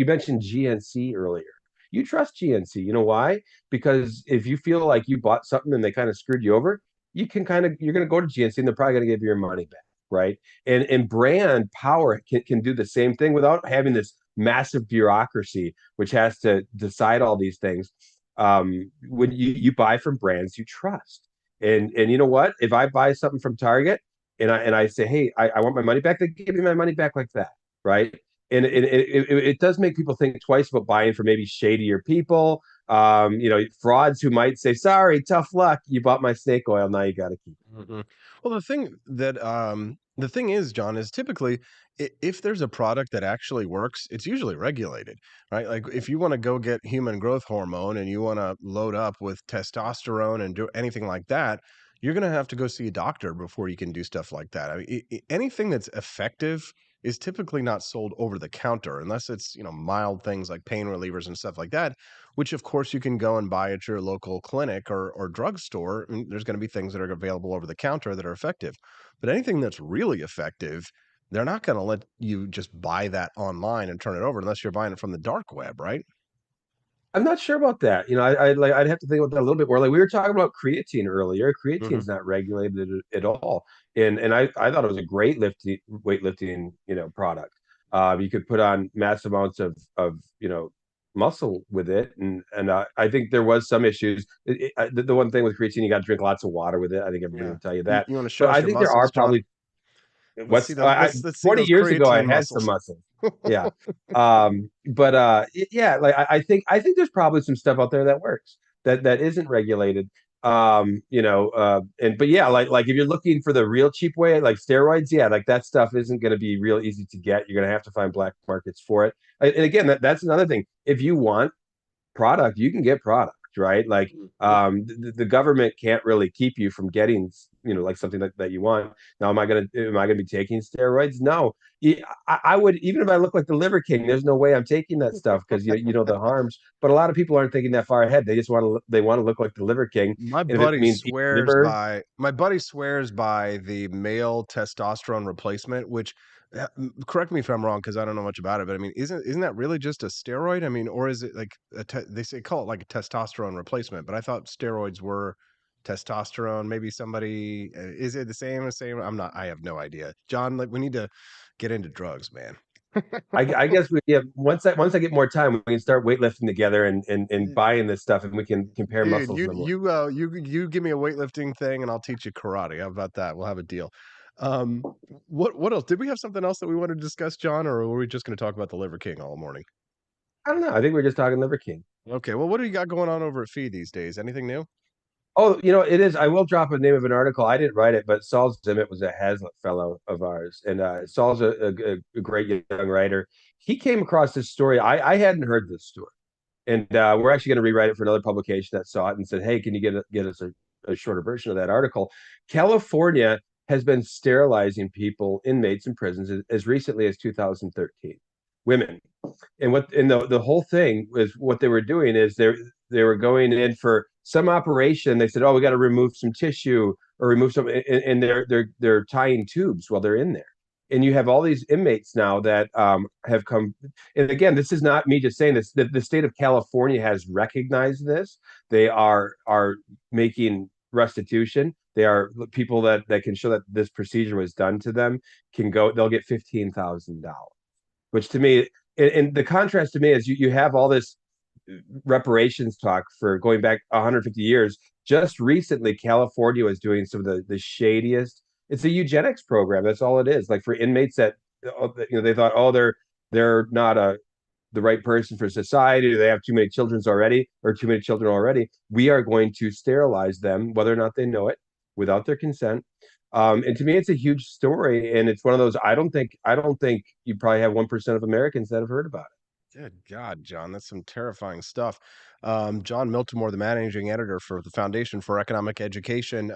mentioned GNC earlier. You trust GNC. You know why? Because if you feel like you bought something and they kind of screwed you over, you're going to go to GNC and they're probably going to give you your money back, right? And brand power can do the same thing without having this massive bureaucracy, which has to decide all these things. When you buy from brands you trust, and you know what? If I buy something from Target and I say, hey, I want my money back, they give me my money back like that, right? And it does make people think twice about buying from maybe shadier people, frauds who might say, sorry, tough luck, you bought my snake oil, now you got to keep it. Mhm. Well, the thing is, John, is typically if there's a product that actually works, it's usually regulated, right? Like if you want to go get human growth hormone and you want to load up with testosterone and do anything like that, you're going to have to go see a doctor before you can do stuff like that. I mean, anything that's effective is typically not sold over the counter unless it's, mild things like pain relievers and stuff like that, which of course you can go and buy at your local clinic or drugstore. And there's going to be things that are available over the counter that are effective. But anything that's really effective, they're not going to let you just buy that online and turn it over unless you're buying it from the dark web, right? I'm not sure about that. I'd have to think about that a little bit more. Like we were talking about creatine earlier. Mhm. Creatine's not regulated at all, and I thought it was a great weightlifting product. You could put on mass amounts of muscle with it, and I think there was some issues. The one thing with creatine, you got to drink lots of water with it. I think everybody Yeah. would tell you You, that. you want to show But us I your think there are muscles, John? probably Let's see what's those. Let's see 20 those years ago I creatine had some muscles. muscle. Yeah. But yeah, like I think there's probably some stuff out there that works that isn't regulated. And but yeah, like if you're looking for the real cheap way, like steroids, yeah, like that stuff isn't going to be real easy to get. You're going to have to find black markets for it. And again, that's another thing. If you want product, you can get product, right? Like the government can't really keep you from getting, like something that you want. Now, am I gonna be taking steroids? No. I would, even if I look like the Liver King, there's no way I'm taking that stuff because you know the harms. But a lot of people aren't thinking that far ahead. They just want to look like the Liver King, and if it means eating liver. My buddy swears by the male testosterone replacement, which correct me if I'm wrong because I don't know much about it, but I mean, isn't that really just a steroid? I mean, or is it like they say call it like a testosterone replacement, but I thought steroids were testosterone. Maybe somebody is it the same? The same? I'm not. I have no idea. John, like we need to get into drugs, man. I guess once I get more time, we can start weightlifting together and buying this stuff, and we can compare Dude, muscles you in the morning. you you give me a weightlifting thing and I'll teach you karate. How about that? We'll have a deal. Um, what else? Did we have something else that we wanted to discuss, John, or were we just going to talk about the Liver King all morning? I don't know. I think we're just talking Liver King. Okay, well, what do you got going on over at Feed these days? Anything new? Oh, it is. I will drop a name of an article. I didn't write it, but Saul Zimmett was a Hazlitt fellow of ours, and Saul's a great young writer. He came across this story. I hadn't heard this story, and we're actually going to rewrite it for another publication that saw it and said, "Hey, can you get us a shorter version of that article?" California has been sterilizing inmates in prisons as recently as 2013, women. And the whole thing was what they were doing is they were going in for some operation. They said, "Oh, we got to remove some tissue or remove some," and they're tying tubes while they're in there. And you have all these inmates now that have come. And again, this is not me just saying this. The state of California has recognized this. They are making restitution. They are people that can show that this procedure was done to them can go. They'll get $15,000, which to me, and the contrast to me is you have all this reparations talk for going back 150 years. Just recently, California was doing some of the shadiest. It's a eugenics program. That's all it is. Like for inmates that they thought, oh, they're not the right person for society, or they have too many children already. We are going to sterilize them, whether or not they know it, without their consent. And to me, it's a huge story, and it's one of those. I don't think you probably have 1% of Americans that have heard about it. Good God, John, that's some terrifying stuff. Jon Miltimore, the managing editor for the Foundation for Economic Education.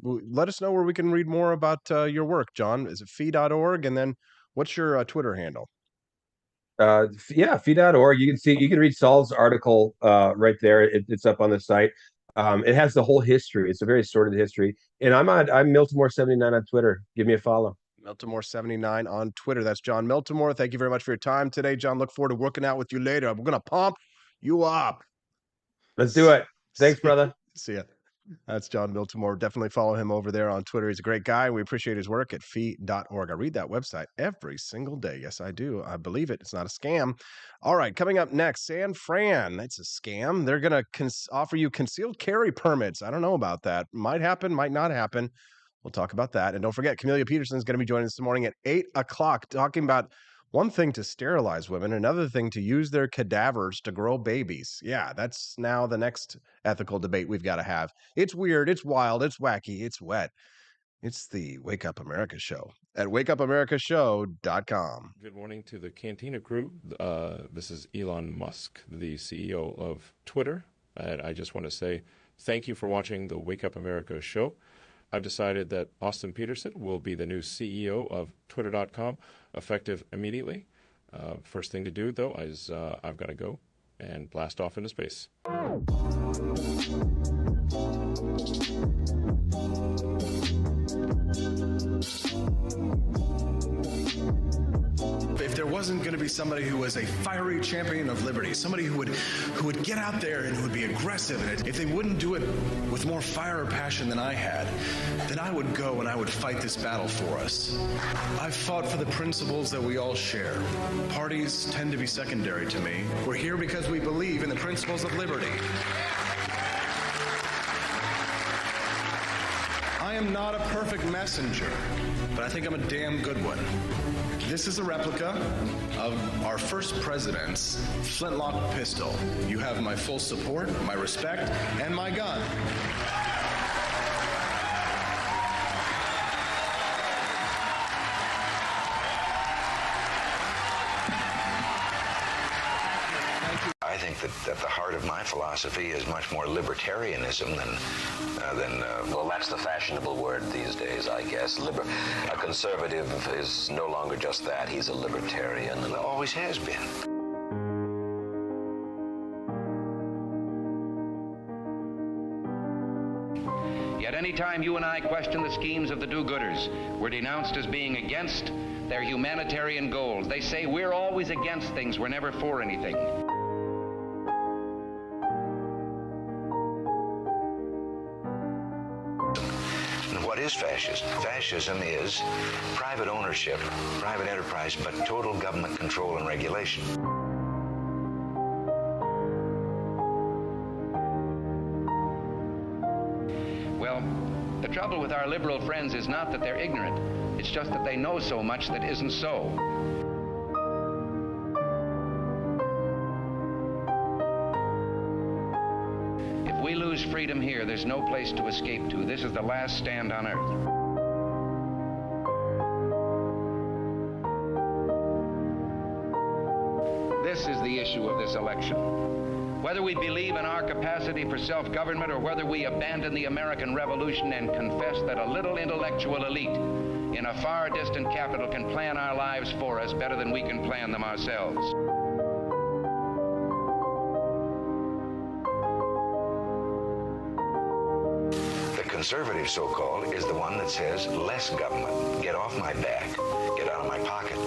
Let us know where we can read more about your work, John. Is it fee.org? And then what's your Twitter handle? Yeah, fee.org. You can read Saul's article right there. It's up on the site. It has the whole history. It's a very sordid history. And I'm Miltimore79 on Twitter. Give me a follow. Miltimore79 on Twitter. That's Jon Miltimore. Thank you very much for your time today, John. Look forward to working out with you later. We're going to pump you up. Let's do it. Thanks, brother. See ya. That's Jon Miltimore. Definitely follow him over there on Twitter. He's a great guy. We appreciate his work at fee.org. I read that website every single day. Yes, I do. I believe it. It's not a scam. All right, coming up next, San Fran. That's a scam. They're going to offer you concealed carry permits. I don't know about that. Might happen, might not happen. We'll talk about that. And don't forget, Camellia Peterson is going to be joining us this morning at 8 o'clock, talking about one thing to sterilize women, another thing to use their cadavers to grow babies. Yeah, that's now the next ethical debate we've got to have. It's weird, it's wild, it's wacky, it's wet. It's the Wake Up America Show at wakeupAmericaShow.com. Good morning to the Cantina crew. This is Elon Musk, the CEO of Twitter. And I just want to say thank you for watching the Wake Up America Show. I've decided that Austin Peterson will be the new CEO of Twitter.com, effective immediately. First thing to do, though, is I've got to go and blast off into space. If there wasn't going to be somebody who was a fiery champion of liberty, somebody who would get out there and who would be aggressive, and if they wouldn't do it with more fire or passion than I had, then I would go and I would fight this battle for us. I've fought for the principles that we all share. Parties tend to be secondary to me. We're here because we believe in the principles of liberty. I am not a perfect messenger, but I think I'm a damn good one. This is a replica of our first president's flintlock pistol. You have my full support, my respect, and my gun. I think that at the heart of my philosophy is much more libertarianism than well, that's the fashionable word these days, I guess. A conservative is no longer just that. He's a libertarian, and always has been. Yet any time you and I question the schemes of the do-gooders, we're denounced as being against their humanitarian goals. They say we're always against things, we're never for anything. What is fascism? Fascism is private ownership, private enterprise, but total government control and regulation. Well, the trouble with our liberal friends is not that they're ignorant. It's just that they know so much that isn't so. If we lose freedom here, there's no place to escape to. This is the last stand on earth. This is the issue of this election. Whether we believe in our capacity for self-government or whether we abandon the American Revolution and confess that a little intellectual elite in a far distant capital can plan our lives for us better than we can plan them ourselves. Conservative, so-called, is the one that says less government, get off my back, get out of my pocket,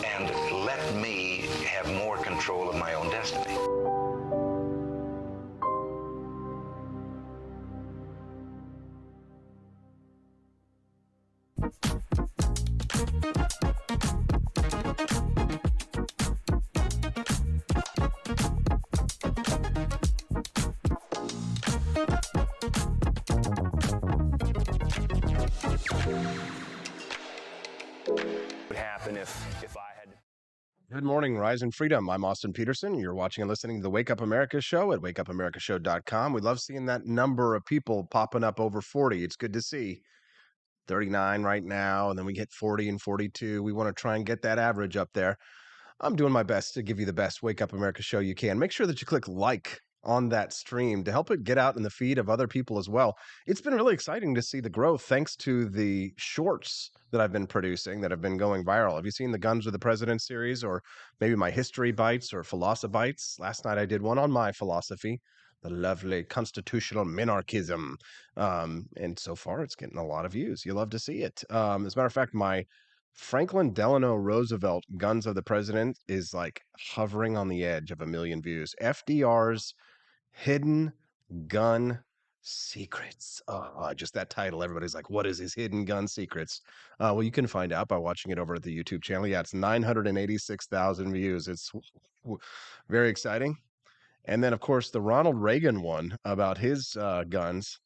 and let me have more control of my own destiny. if I had. Good morning, Rise and Freedom. I'm Austin Peterson. You're watching and listening to the Wake Up America show at wakeupAmericaShow.com. We love seeing that number of people popping up over 40. It's good to see. 39 right now, and then we get 40 and 42. We want to try and get that average up there. I'm doing my best to give you the best Wake Up America show you can. Make sure that you click like on that stream to help it get out in the feed of other people as well. It's been really exciting to see the growth thanks to the shorts that I've been producing that have been going viral. Have you seen the Guns of the President series, or maybe my history bites or philosophites? Last night I did one on my philosophy, the lovely constitutional minarchism. And so far it's getting a lot of views. You love to see it. As a matter of fact, my Franklin Delano Roosevelt Guns of the President is like hovering on the edge of 1 million views. FDR's Hidden Gun Secrets. Just that title. Everybody's like, what is his hidden gun secrets? Well, you can find out by watching it over at the YouTube channel. Yeah, it's 986,000 views. It's very exciting. And then, of course, the Ronald Reagan one about his guns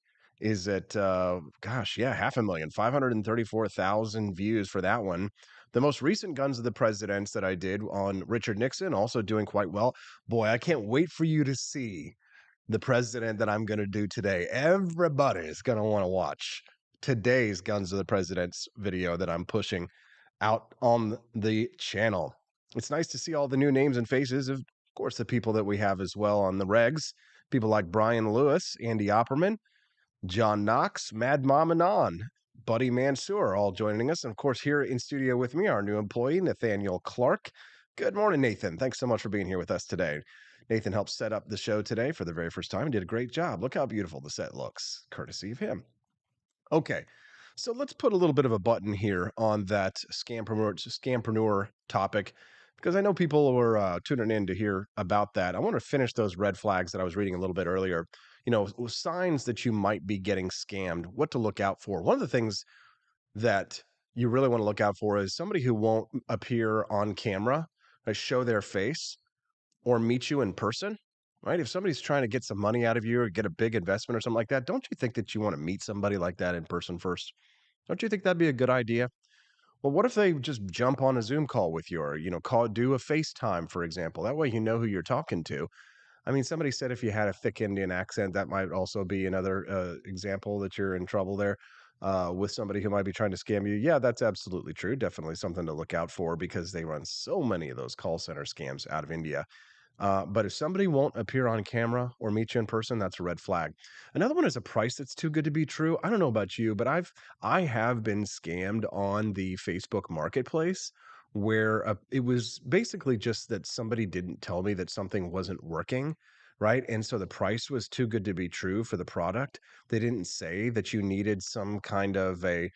is at, gosh, yeah, 500,000, 534,000 views for that one. The most recent Guns of the Presidents that I did on Richard Nixon, also doing quite well. Boy, I can't wait for you to see the president that I'm going to do today. Everybody's going to want to watch today's Guns of the Presidents video that I'm pushing out on the channel. It's nice to see all the new names and faces of course, the people that we have as well on the regs, people like Brian Lewis, Andy Opperman, John Knox, Mad Mom Anon, Buddy Mansour, all joining us. And of course, here in studio with me, our new employee, Nathaniel Clark. Good morning, Nathan. Thanks so much for being here with us today. Nathan helped set up the show today for the very first time and did a great job. Look how beautiful the set looks, courtesy of him. Okay, so let's put a little bit of a button here on that scampreneur topic, because I know people were tuning in to hear about that. I want to finish those red flags that I was reading a little bit earlier. You know, signs that you might be getting scammed, what to look out for. One of the things that you really want to look out for is somebody who won't appear on camera, show their face, or meet you in person, right? If somebody's trying to get some money out of you or get a big investment or something like that, don't you think that you want to meet somebody like that in person first? Don't you think that'd be a good idea? Well, what if they just jump on a Zoom call with you, or, do a FaceTime, for example? That way you know who you're talking to. I mean, somebody said if you had a thick Indian accent, that might also be another example that you're in trouble there with somebody who might be trying to scam you. Yeah, that's absolutely true. Definitely something to look out for, because they run so many of those call center scams out of India. But if somebody won't appear on camera or meet you in person, that's a red flag. Another one is a price that's too good to be true. I don't know about you, but I have been scammed on the Facebook Marketplace, where it was basically just that somebody didn't tell me that something wasn't working, right? And so the price was too good to be true for the product. They didn't say that you needed some kind of a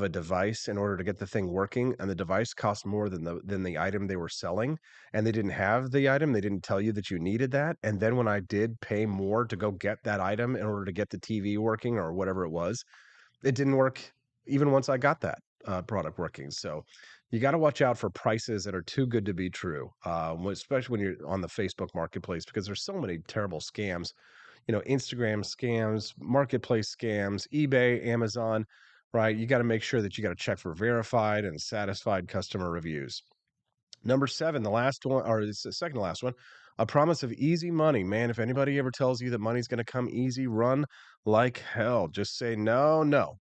device in order to get the thing working, and the device cost more than the item they were selling, and they didn't have the item. They didn't tell you that you needed that. And then when I did pay more to go get that item in order to get the TV working or whatever it was, it didn't work even once I got that product working. So you got to watch out for prices that are too good to be true, especially when you're on the Facebook Marketplace, because there's so many terrible scams. Instagram scams, marketplace scams, eBay, Amazon, right? You got to make sure that you got to check for verified and satisfied customer reviews. Number 7, the last one, or it's the second to last one, a promise of easy money. Man, if anybody ever tells you that money's going to come easy, run like hell. Just say no,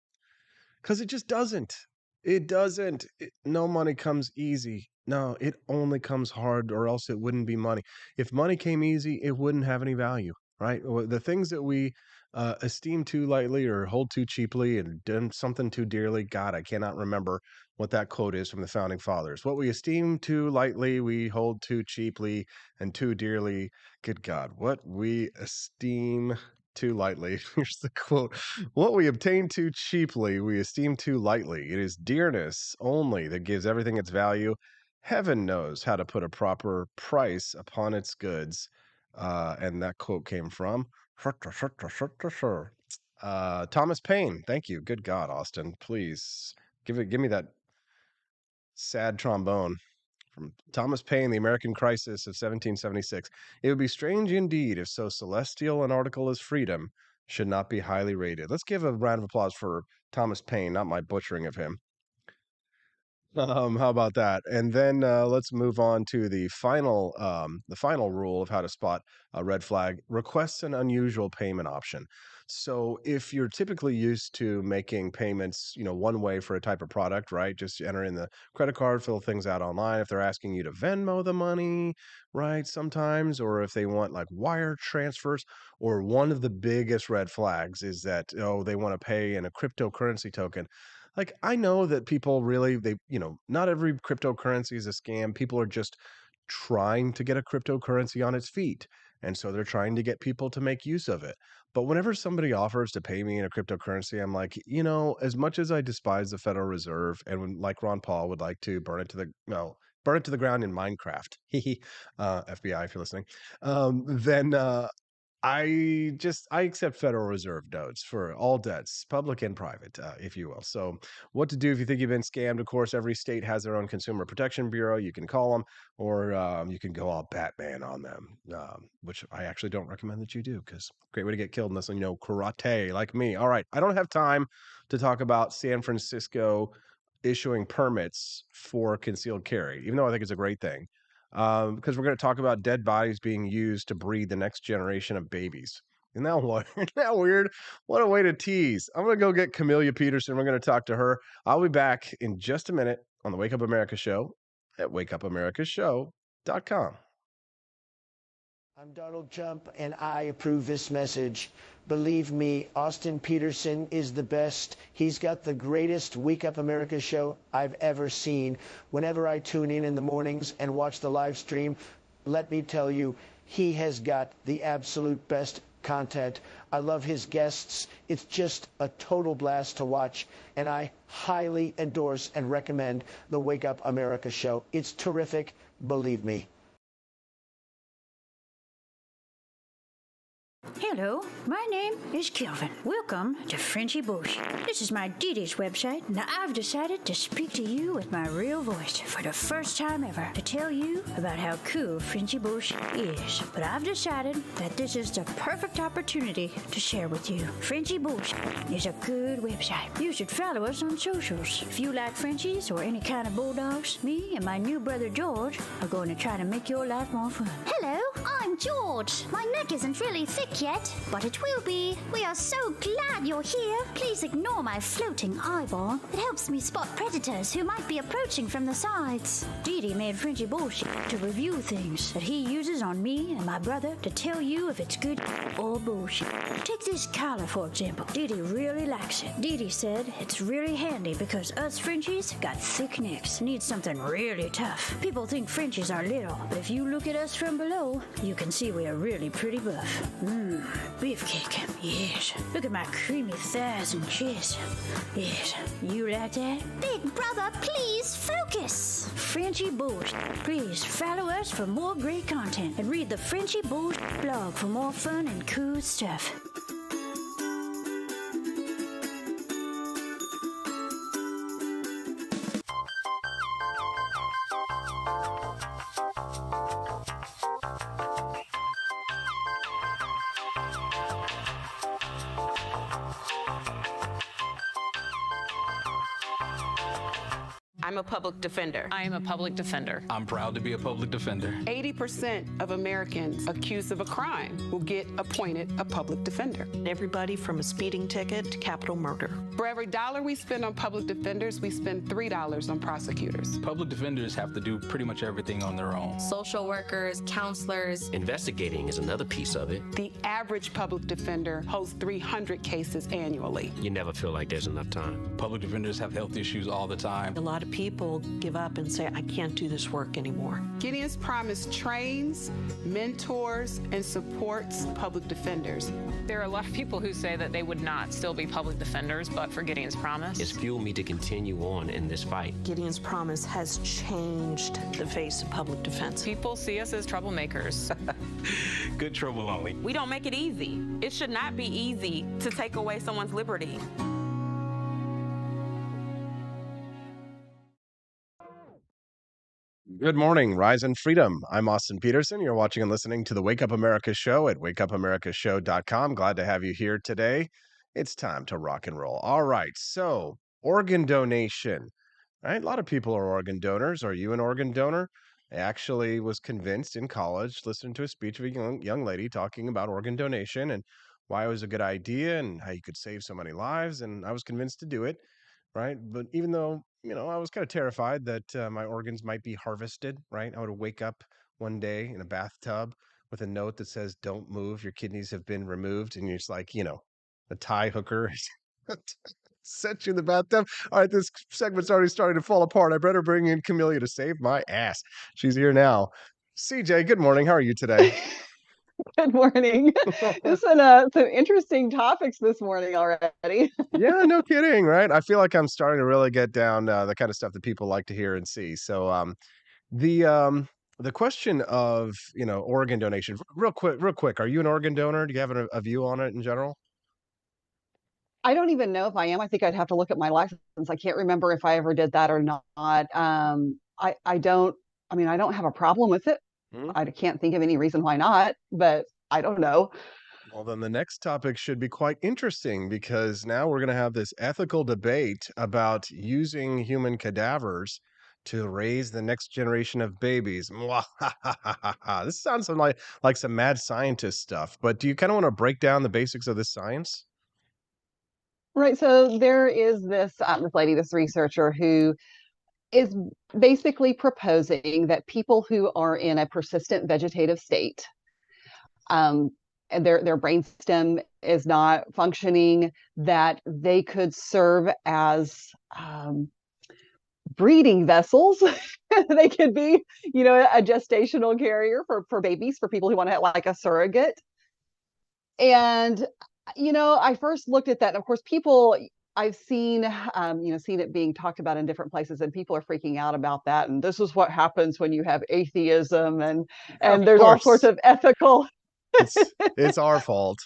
because it just doesn't. It doesn't. No money comes easy. No, it only comes hard, or else it wouldn't be money. If money came easy, it wouldn't have any value, right? The things that we esteem too lightly or hold too cheaply and done something too dearly. God, I cannot remember what that quote is from the founding fathers. What we esteem too lightly, we hold too cheaply, and too dearly. Good God, what we esteem too lightly. Here's the quote. What we obtain too cheaply, we esteem too lightly. It is dearness only that gives everything its value. Heaven knows how to put a proper price upon its goods. And that quote came from Thomas Paine. Thank you. Good God, Austin. Please give me that sad trombone. From Thomas Paine, The American Crisis of 1776. It would be strange indeed if so celestial an article as freedom should not be highly rated. Let's give a round of applause for Thomas Paine, not my butchering of him. How about that? And then let's move on to the final rule of how to spot a red flag: request an unusual payment option. So if you're typically used to making payments, one way for a type of product, right? Just enter in the credit card, fill things out online. If they're asking you to Venmo the money, right? Sometimes, or if they want like wire transfers, or one of the biggest red flags is that, oh, they want to pay in a cryptocurrency token. Like, I know that people really not every cryptocurrency is a scam. People are just trying to get a cryptocurrency on its feet. And so they're trying to get people to make use of it. But whenever somebody offers to pay me in a cryptocurrency, I'm like, as much as I despise the Federal Reserve and like Ron Paul would like to burn it to the ground in Minecraft. FBI, if you're listening. Then I accept Federal Reserve notes for all debts, public and private, if you will. So, what to do if you think you've been scammed? Of course, every state has their own Consumer Protection Bureau. You can call them, or you can go all Batman on them, which I actually don't recommend that you do, because great way to get killed unless you know karate like me. All right, I don't have time to talk about San Francisco issuing permits for concealed carry, even though I think it's a great thing, because we're going to talk about dead bodies being used to breed the next generation of babies. Isn't that, isn't that weird? What a way to tease. I'm going to go get Camellia Peterson. We're going to talk to her. I'll be back in just a minute on the Wake Up America show at wakeupAmericaShow.com. I'm Donald Trump, and I approve this message. Believe me, Austin Peterson is the best. He's got the greatest Wake Up America show I've ever seen. Whenever I tune in the mornings and watch the live stream, let me tell you, he has got the absolute best content. I love his guests. It's just a total blast to watch, and I highly endorse and recommend the Wake Up America show. It's terrific, believe me. Hello, my name is Kelvin. Welcome to Frenchy Bush. This is my Didi's website, and I've decided to speak to you with my real voice for the first time ever to tell you about how cool Frenchy Bush is. But I've decided that this is the perfect opportunity to share with you. Frenchy Bush is a good website. You should follow us on socials. If you like Frenchies or any kind of bulldogs, me and my new brother George are going to try to make your life more fun. Hello, I'm George. My neck isn't really thick yet, but it will be. We are so glad you're here. Please ignore my floating eyeball. It helps me spot predators who might be approaching from the sides. Didi made Frenchy bullshit to review things that he uses on me and my brother to tell you if it's good or bullshit. Take this collar, for example. Didi really likes it. Didi said it's really handy because us Frenchies got thick necks. Need something really tough. People think Frenchies are little, but if you look at us from below, you can see we are really pretty buff. Beefcake, yes. Look at my creamy thighs and chest. Yes, you like that? Big brother, please focus. Frenchy Bush. Please follow us for more great content and read the Frenchy Bush blog for more fun and cool stuff. I'm a public defender. I am a public defender. I'm proud to be a public defender. 80% of Americans accused of a crime will get appointed a public defender. Everybody from a speeding ticket to capital murder. For every dollar we spend on public defenders, we spend $3 on prosecutors. Public defenders have to do pretty much everything on their own. Social workers, counselors. Investigating is another piece of it. The average public defender holds 300 cases annually. You never feel like there's enough time. Public defenders have health issues all the time. A lot of people give up and say, I can't do this work anymore. Gideon's Promise trains, mentors, and supports public defenders. There are a lot of people who say that they would not still be public defenders, but for Gideon's Promise. It's fueled me to continue on in this fight. Gideon's Promise has changed the face of public defense. People see us as troublemakers. Good trouble only. We don't make it easy. It should not be easy to take away someone's liberty. Good morning, Rise and Freedom. I'm Austin Peterson. You're watching and listening to the Wake Up America show at wakeupAmericaShow.com. Glad to have you here today. It's time to rock and roll. All right, so organ donation. right? A lot of people are organ donors. Are you an organ donor? I actually was convinced in college, listening to a speech of a young lady talking about organ donation and why it was a good idea and how you could save so many lives. And I was convinced to do it, right? But even though, I was kind of terrified that my organs might be harvested, right? I would wake up one day in a bathtub with a note that says, "Don't move, your kidneys have been removed." And you're just like, a tie hooker set you in the bathtub. All right, this segment's already starting to fall apart. I better bring in Camellia to save my ass. She's here now. CJ, good morning. How are you today? Good morning. There's been some interesting topics this morning already. Yeah, no kidding, right? I feel like I'm starting to really get down the kind of stuff that people like to hear and see. So, the um, the question of organ donation, real quick. Are you an organ donor? Do you have a view on it in general? I don't even know if I am. I think I'd have to look at my license. I can't remember if I ever did that or not. I don't. I mean, I don't have a problem with it. Hmm? I can't think of any reason why not, but I don't know. Well, then the next topic should be quite interesting because now we're going to have this ethical debate about using human cadavers to raise the next generation of babies. Mwahahaha. This sounds like some mad scientist stuff, but do you kind of want to break down the basics of this science? Right. So there is this lady, this researcher who is basically proposing that people who are in a persistent vegetative state, um, and their brainstem is not functioning, that they could serve as breeding vessels. They could be, a gestational carrier for babies, for people who want to have like a surrogate. And, I first looked at that. And of course, I've seen, seen it being talked about in different places, and people are freaking out about that. And this is what happens when you have atheism, Of and there's all sorts course. of ethical. It's our fault.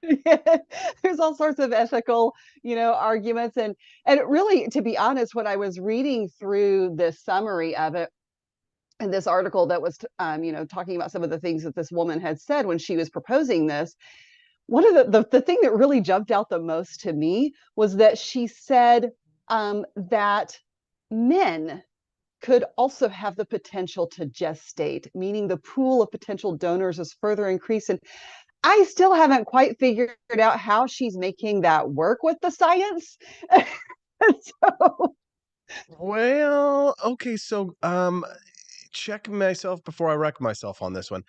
There's all sorts of ethical, arguments, and really, to be honest, when I was reading through this summary of it, and this article that was, talking about some of the things that this woman had said when she was proposing this, one of the thing that really jumped out the most to me was that she said that men could also have the potential to gestate, meaning the pool of potential donors is further increased. And I still haven't quite figured out how she's making that work with the science. So, Well, okay, so check myself before I wreck myself on this one.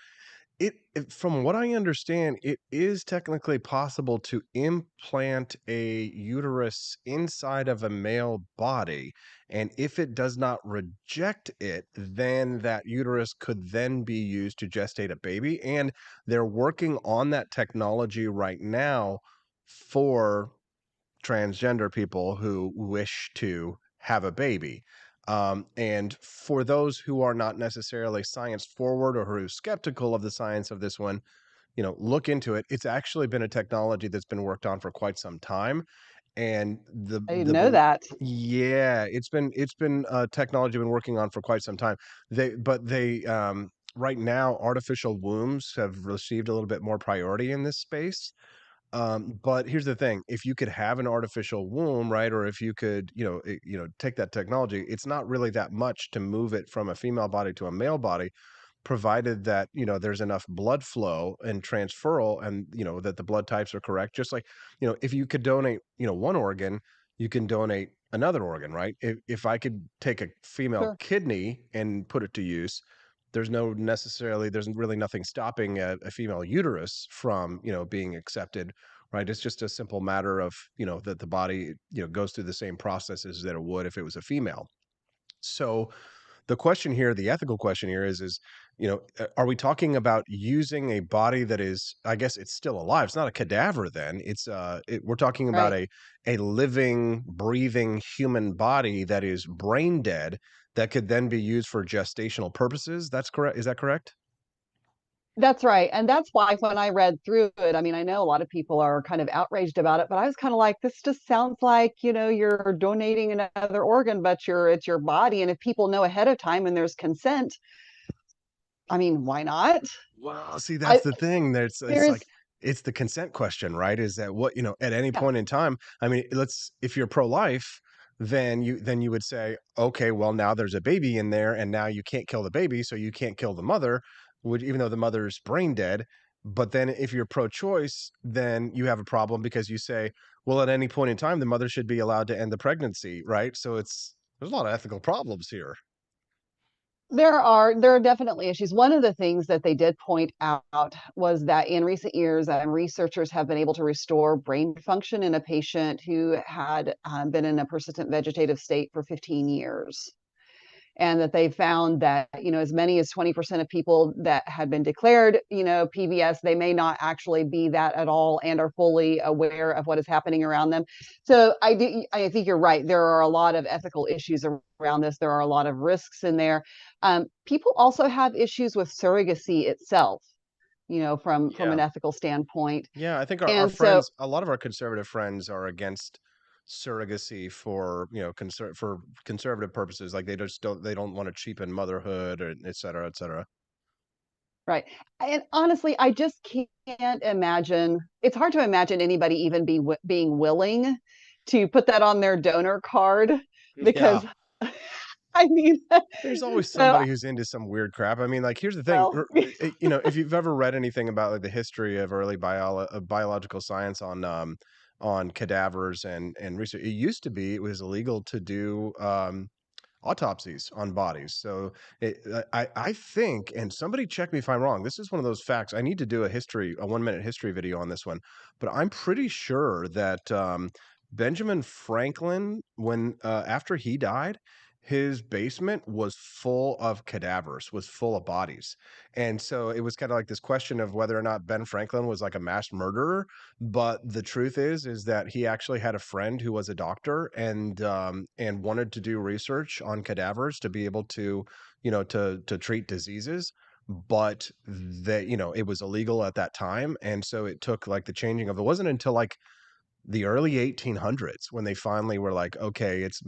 From what I understand, it is technically possible to implant a uterus inside of a male body, and if it does not reject it, then that uterus could then be used to gestate a baby, and they're working on that technology right now for transgender people who wish to have a baby. And for those who are not necessarily science forward or who are skeptical of the science of this one, look into it. It's actually been a technology that's been worked on for quite some time. And I didn't know that. yeah, it's been technology been working on for quite some time. They right now artificial wombs have received a little bit more priority in this space. But here's the thing, if you could have an artificial womb, right, or if you could, take that technology, it's not really that much to move it from a female body to a male body, provided that, there's enough blood flow and transferal and, that the blood types are correct. Just like, if you could donate, one organ, you can donate another organ, right? If I could take a female Sure. kidney and put it to use, there's really nothing stopping a female uterus from, being accepted, right? It's just a simple matter of, that the body, goes through the same processes that it would if it was a female. So the question here, the ethical question here is, are we talking about using a body that is, I guess it's still alive. It's not a cadaver then. We're talking about Right. a living, breathing human body that is brain dead that could then be used for gestational purposes. That's correct. Is that correct? That's right. And that's why when I read through it, I mean, I know a lot of people are kind of outraged about it, but I was kind of like, this just sounds like, you're donating another organ, but it's your body. And if people know ahead of time and there's consent, I mean, why not? Well, see, that's I the thing. It's there's like it's the consent question, right? Is that what, at any Yeah. point in time, I mean, if you're pro-life, then you would say, okay, well, now there's a baby in there, and now you can't kill the baby, so you can't kill the mother, which, even though the mother's brain dead. But then if you're pro-choice, then you have a problem because you say, well, at any point in time, the mother should be allowed to end the pregnancy, right? So there's a lot of ethical problems here. There are definitely issues. One of the things that they did point out was that in recent years, researchers have been able to restore brain function in a patient who had been in a persistent vegetative state for 15 years. And that they found that, as many as 20% of people that had been declared, PVS, they may not actually be that at all and are fully aware of what is happening around them. So I think you're right. There are a lot of ethical issues around this. There are a lot of risks in there. People also have issues with surrogacy itself, from an ethical standpoint. Yeah, I think our And so friends, a lot of our conservative friends are against surrogacy for, for conservative purposes. Like they don't want to cheapen motherhood, or et cetera, et cetera. Right. And honestly, I just can't imagine. It's hard to imagine anybody even being willing to put that on their donor card Yeah. because I mean, There's always so somebody who's into some weird crap. I mean, like, here's the thing, well, if you've ever read anything about like the history of early biological science on cadavers and research, it was illegal to do autopsies on bodies. So I think, and somebody check me if I'm wrong, this is one of those facts. I need to do a 1-minute history video on this one, but I'm pretty sure that Benjamin Franklin, when after he died, his basement was full of cadavers, was full of bodies. And so it was kind of like this question of whether or not Ben Franklin was like a mass murderer. But the truth is that he actually had a friend who was a doctor and wanted to do research on cadavers to be able to, to treat diseases. But that, it was illegal at that time. And so it took like the changing of, it wasn't until like the early 1800s when they finally were like, okay, it's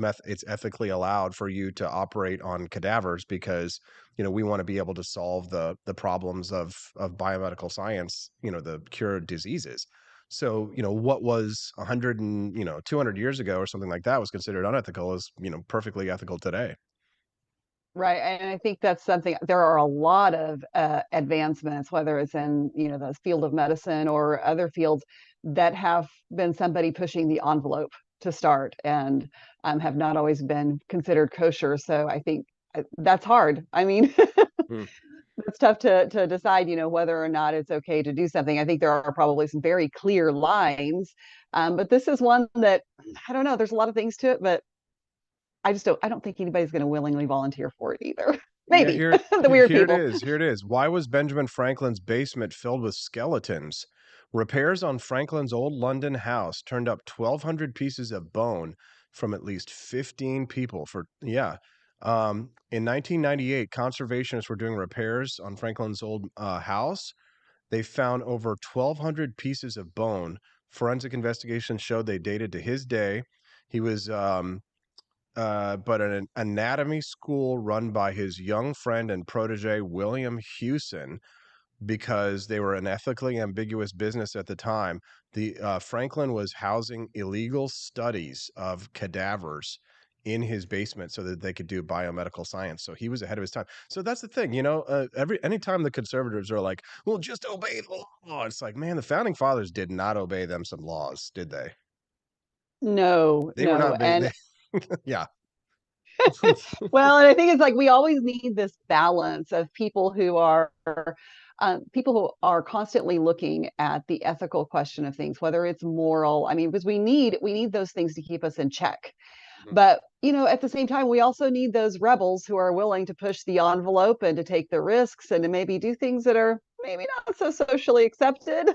ethically allowed for you to operate on cadavers because, we want to be able to solve the problems of biomedical science, the cure of diseases. So, what was 100 and, 200 years ago or something like that was considered unethical is, perfectly ethical today. right. And I think that's something. There are a lot of advancements, whether it's in the field of medicine or other fields, that have been somebody pushing the envelope to start and have not always been considered kosher. So I think that's hard. I mean, it's tough to decide, whether or not it's okay to do something. I think there are probably some very clear lines, but this is one that I don't know. There's a lot of things to it, but I don't think anybody's going to willingly volunteer for it either. Maybe the weird here people. it is. Here it is. Why was Benjamin Franklin's basement filled with skeletons? Repairs on Franklin's old London house turned up 1,200 pieces of bone from at least 15 people in 1998, conservationists were doing repairs on Franklin's old house. They found over 1,200 pieces of bone. Forensic investigations showed they dated to his day. He was but an anatomy school run by his young friend and protege, William Hewson, because they were an ethically ambiguous business at the time. The Franklin was housing illegal studies of cadavers in his basement so that they could do biomedical science. So he was ahead of his time. So that's the thing, anytime the conservatives are like, well, just obey the law. It's like, man, the founding fathers did not obey them some laws, did they? No, They were not being, and yeah. well, and I think it's like we always need this balance of people who are constantly looking at the ethical question of things, whether it's moral. I mean, because we need those things to keep us in check. But at the same time, we also need those rebels who are willing to push the envelope and to take the risks and to maybe do things that are maybe not so socially accepted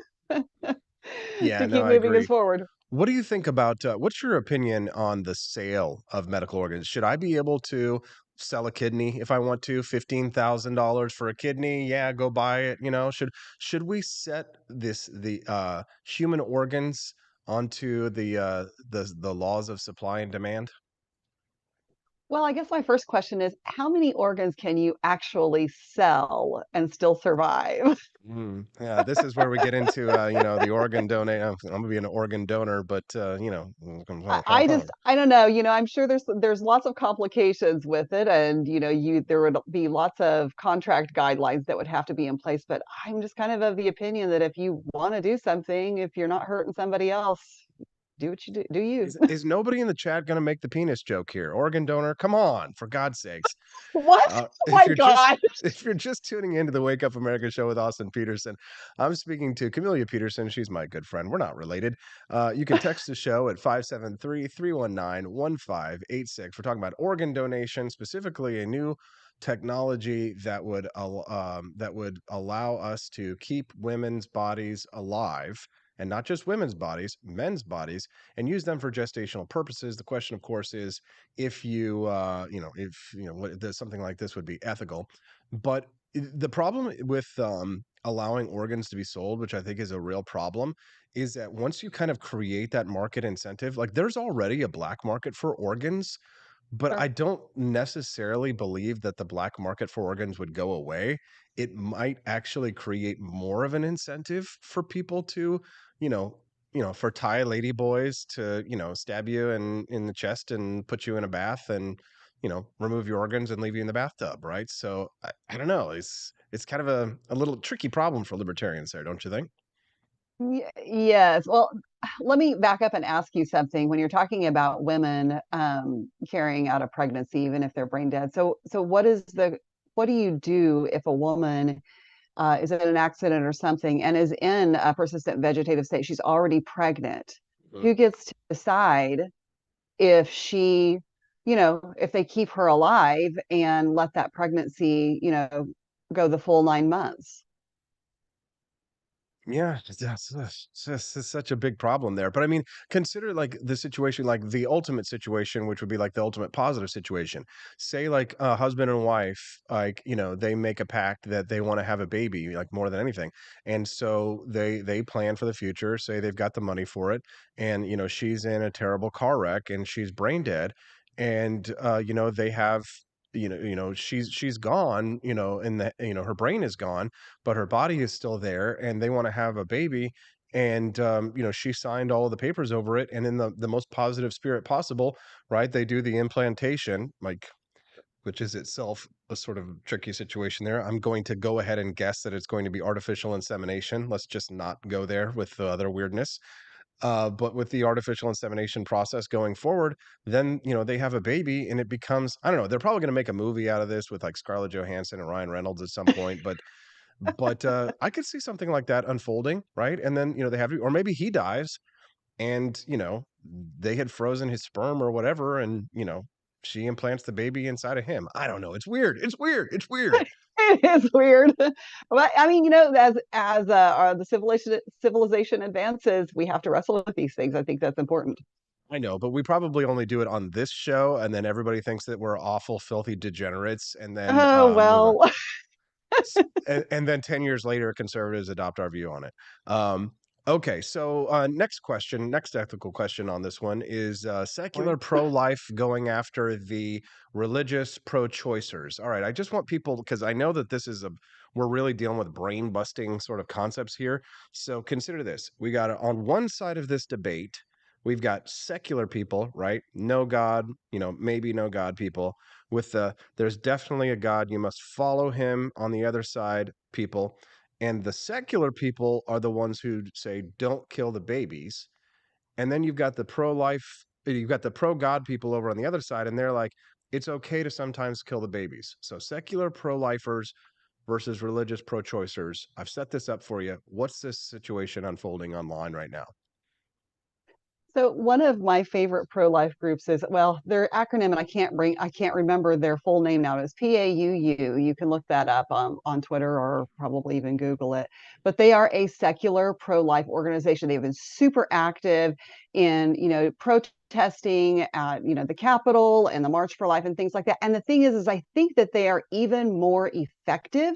Yeah, to no, keep I moving us agree. forward. What do you think about what's your opinion on the sale of medical organs? Should I be able to sell a kidney if I want to? $15,000 for a kidney? Yeah, go buy it. Should we set the human organs onto the laws of supply and demand? Well, I guess my first question is, how many organs can you actually sell and still survive? Yeah, this is where we get into, the organ donate. I'm gonna be an organ donor, but I don't know, I'm sure there's lots of complications with it, and there would be lots of contract guidelines that would have to be in place. But I'm just kind of the opinion that if you want to do something, if you're not hurting somebody else, do what you do. Do you? is nobody in the chat gonna make the penis joke here? Organ donor, come on, for God's sakes. What? Oh If my you're just God. if you're just tuning into the Wake Up America show with Austin Peterson, I'm speaking to Camellia Peterson. She's my good friend. We're not related. You can text the show at 573-319-1586. We're talking about organ donation, specifically a new technology that would allow us to keep women's bodies alive, and not just women's bodies, men's bodies, and use them for gestational purposes. The question, of course, is if something like this would be ethical. But the problem with allowing organs to be sold, which I think is a real problem, is that once you kind of create that market incentive, like there's already a black market for organs, but Sure. I don't necessarily believe that the black market for organs would go away. It might actually create more of an incentive for people to, you know, for Thai lady boys to, stab you in the chest and put you in a bath and, remove your organs and leave you in the bathtub, right? So I don't know. It's kind of a little tricky problem for libertarians there, don't you think? Yes. Well, let me back up and ask you something. When you're talking about women carrying out a pregnancy, even if they're brain dead, so what do you do if a woman is in an accident or something and is in a persistent vegetative state? She's already pregnant. Mhm. Who gets to decide if if they keep her alive and let that pregnancy, go the full 9 months? Yeah, that's such a big problem there. But I mean, consider like the situation, like the ultimate situation, which would be like the ultimate positive situation. Say like a husband and wife, like, they make a pact that they want to have a baby, like more than anything. And so they plan for the future, say they've got the money for it, and she's in a terrible car wreck and she's brain dead. And they have she's gone, and her brain is gone, but her body is still there, and they want to have a baby. And she signed all of the papers over it, and in the most positive spirit possible, right? They do the implantation, like, which is itself a sort of tricky situation there. I'm going to go ahead and guess that it's going to be artificial insemination. Let's just not go there with the other weirdness. But with the artificial insemination process going forward, then they have a baby, and it becomes, I don't know. They're probably going to make a movie out of this with like Scarlett Johansson and Ryan Reynolds at some point, but I could see something like that unfolding, right? And then, they have to, or maybe he dies and, they had frozen his sperm or whatever, and, she implants the baby inside of him. I don't know. It's weird. It's weird. It's weird. It is weird. But I mean, as the civilization advances, we have to wrestle with these things. I think that's important. I know, but we probably only do it on this show, and then everybody thinks that we're awful, filthy degenerates, and then Oh, move on. well. And then 10 years later, conservatives adopt our view on it. Okay, so next ethical question on this one is secular pro-life going after the religious pro-choicers. All right, I just want people, because I know that we're really dealing with brain-busting sort of concepts here. So consider this. We got on one side of this debate, we've got secular people, right? No God, maybe no God people, with there's definitely a God, you must follow him. On the other side, people, and the secular people are the ones who say don't kill the babies. And then you've got the pro-God people over on the other side, and they're like, it's okay to sometimes kill the babies. So secular pro-lifers versus religious pro-choicers. I've set this up for you. What's this situation unfolding online right now? So one of my favorite pro-life groups is, well, their acronym, and I can't remember their full name now. It's PAUU. You can look that up on Twitter or probably even Google it. But they are a secular pro-life organization. They've been super active in, protesting protesting at, the Capitol and the March for Life and things like that. And the thing is I think that they are even more effective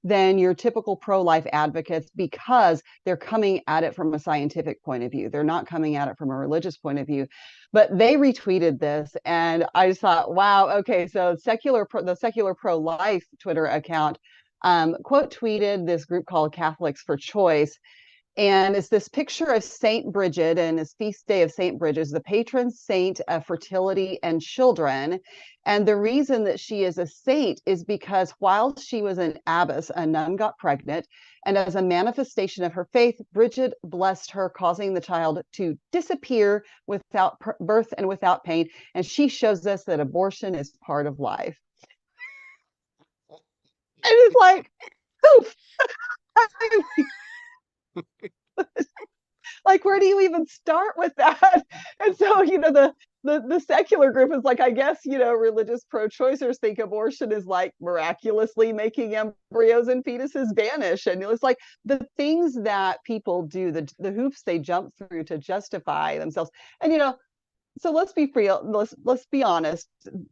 than your typical pro-life advocates because they're coming at it from a scientific point of view. They're not coming at it from a religious point of view. But they retweeted this, and I just thought, wow, okay, so the secular pro-life Twitter account quote tweeted this group called Catholics for Choice. And it's this picture of Saint Bridget and his feast day of Saint Bridget, the patron saint of fertility and children. And the reason that she is a saint is because while she was an abbess, a nun got pregnant. And as a manifestation of her faith, Bridget blessed her, causing the child to disappear without birth and without pain. And she shows us that abortion is part of life. And it's like, poof. Like, where do you even start with that? And so, the secular group is like, I guess, religious pro-choicers think abortion is like miraculously making embryos and fetuses vanish. And it's like the things that people do, the hoops they jump through to justify themselves. And, so let's be real. Let's be honest.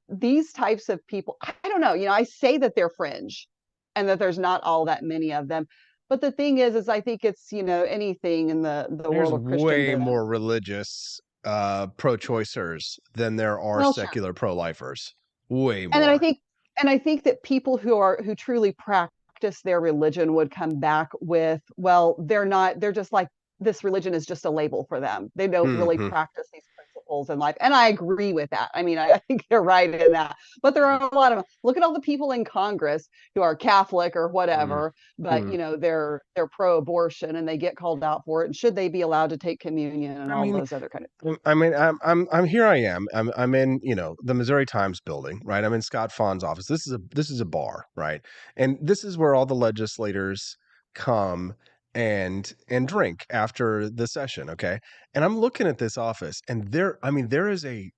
These types of people, I don't know, I say that they're fringe and that there's not all that many of them. But the thing is I think it's, anything in the world of Christian. Way more religious pro-choicers than there are secular pro-lifers. Way more. And I think that people who truly practice their religion would come back with, well, they're just like, this religion is just a label for them. They don't really practice these principles in life. And I agree with that. I mean, I think they're right in that. But there are a lot of them. Look at all the people in Congress who are Catholic or whatever, but they're pro-abortion and they get called out for it. And should they be allowed to take communion and all those other kind of things? I mean, I'm here. I am. I'm in, the Missouri Times building, right? I'm in Scott Fawn's office. This is a bar, right? And this is where all the legislators come and drink after the session, okay? And I'm looking at this office, and there is a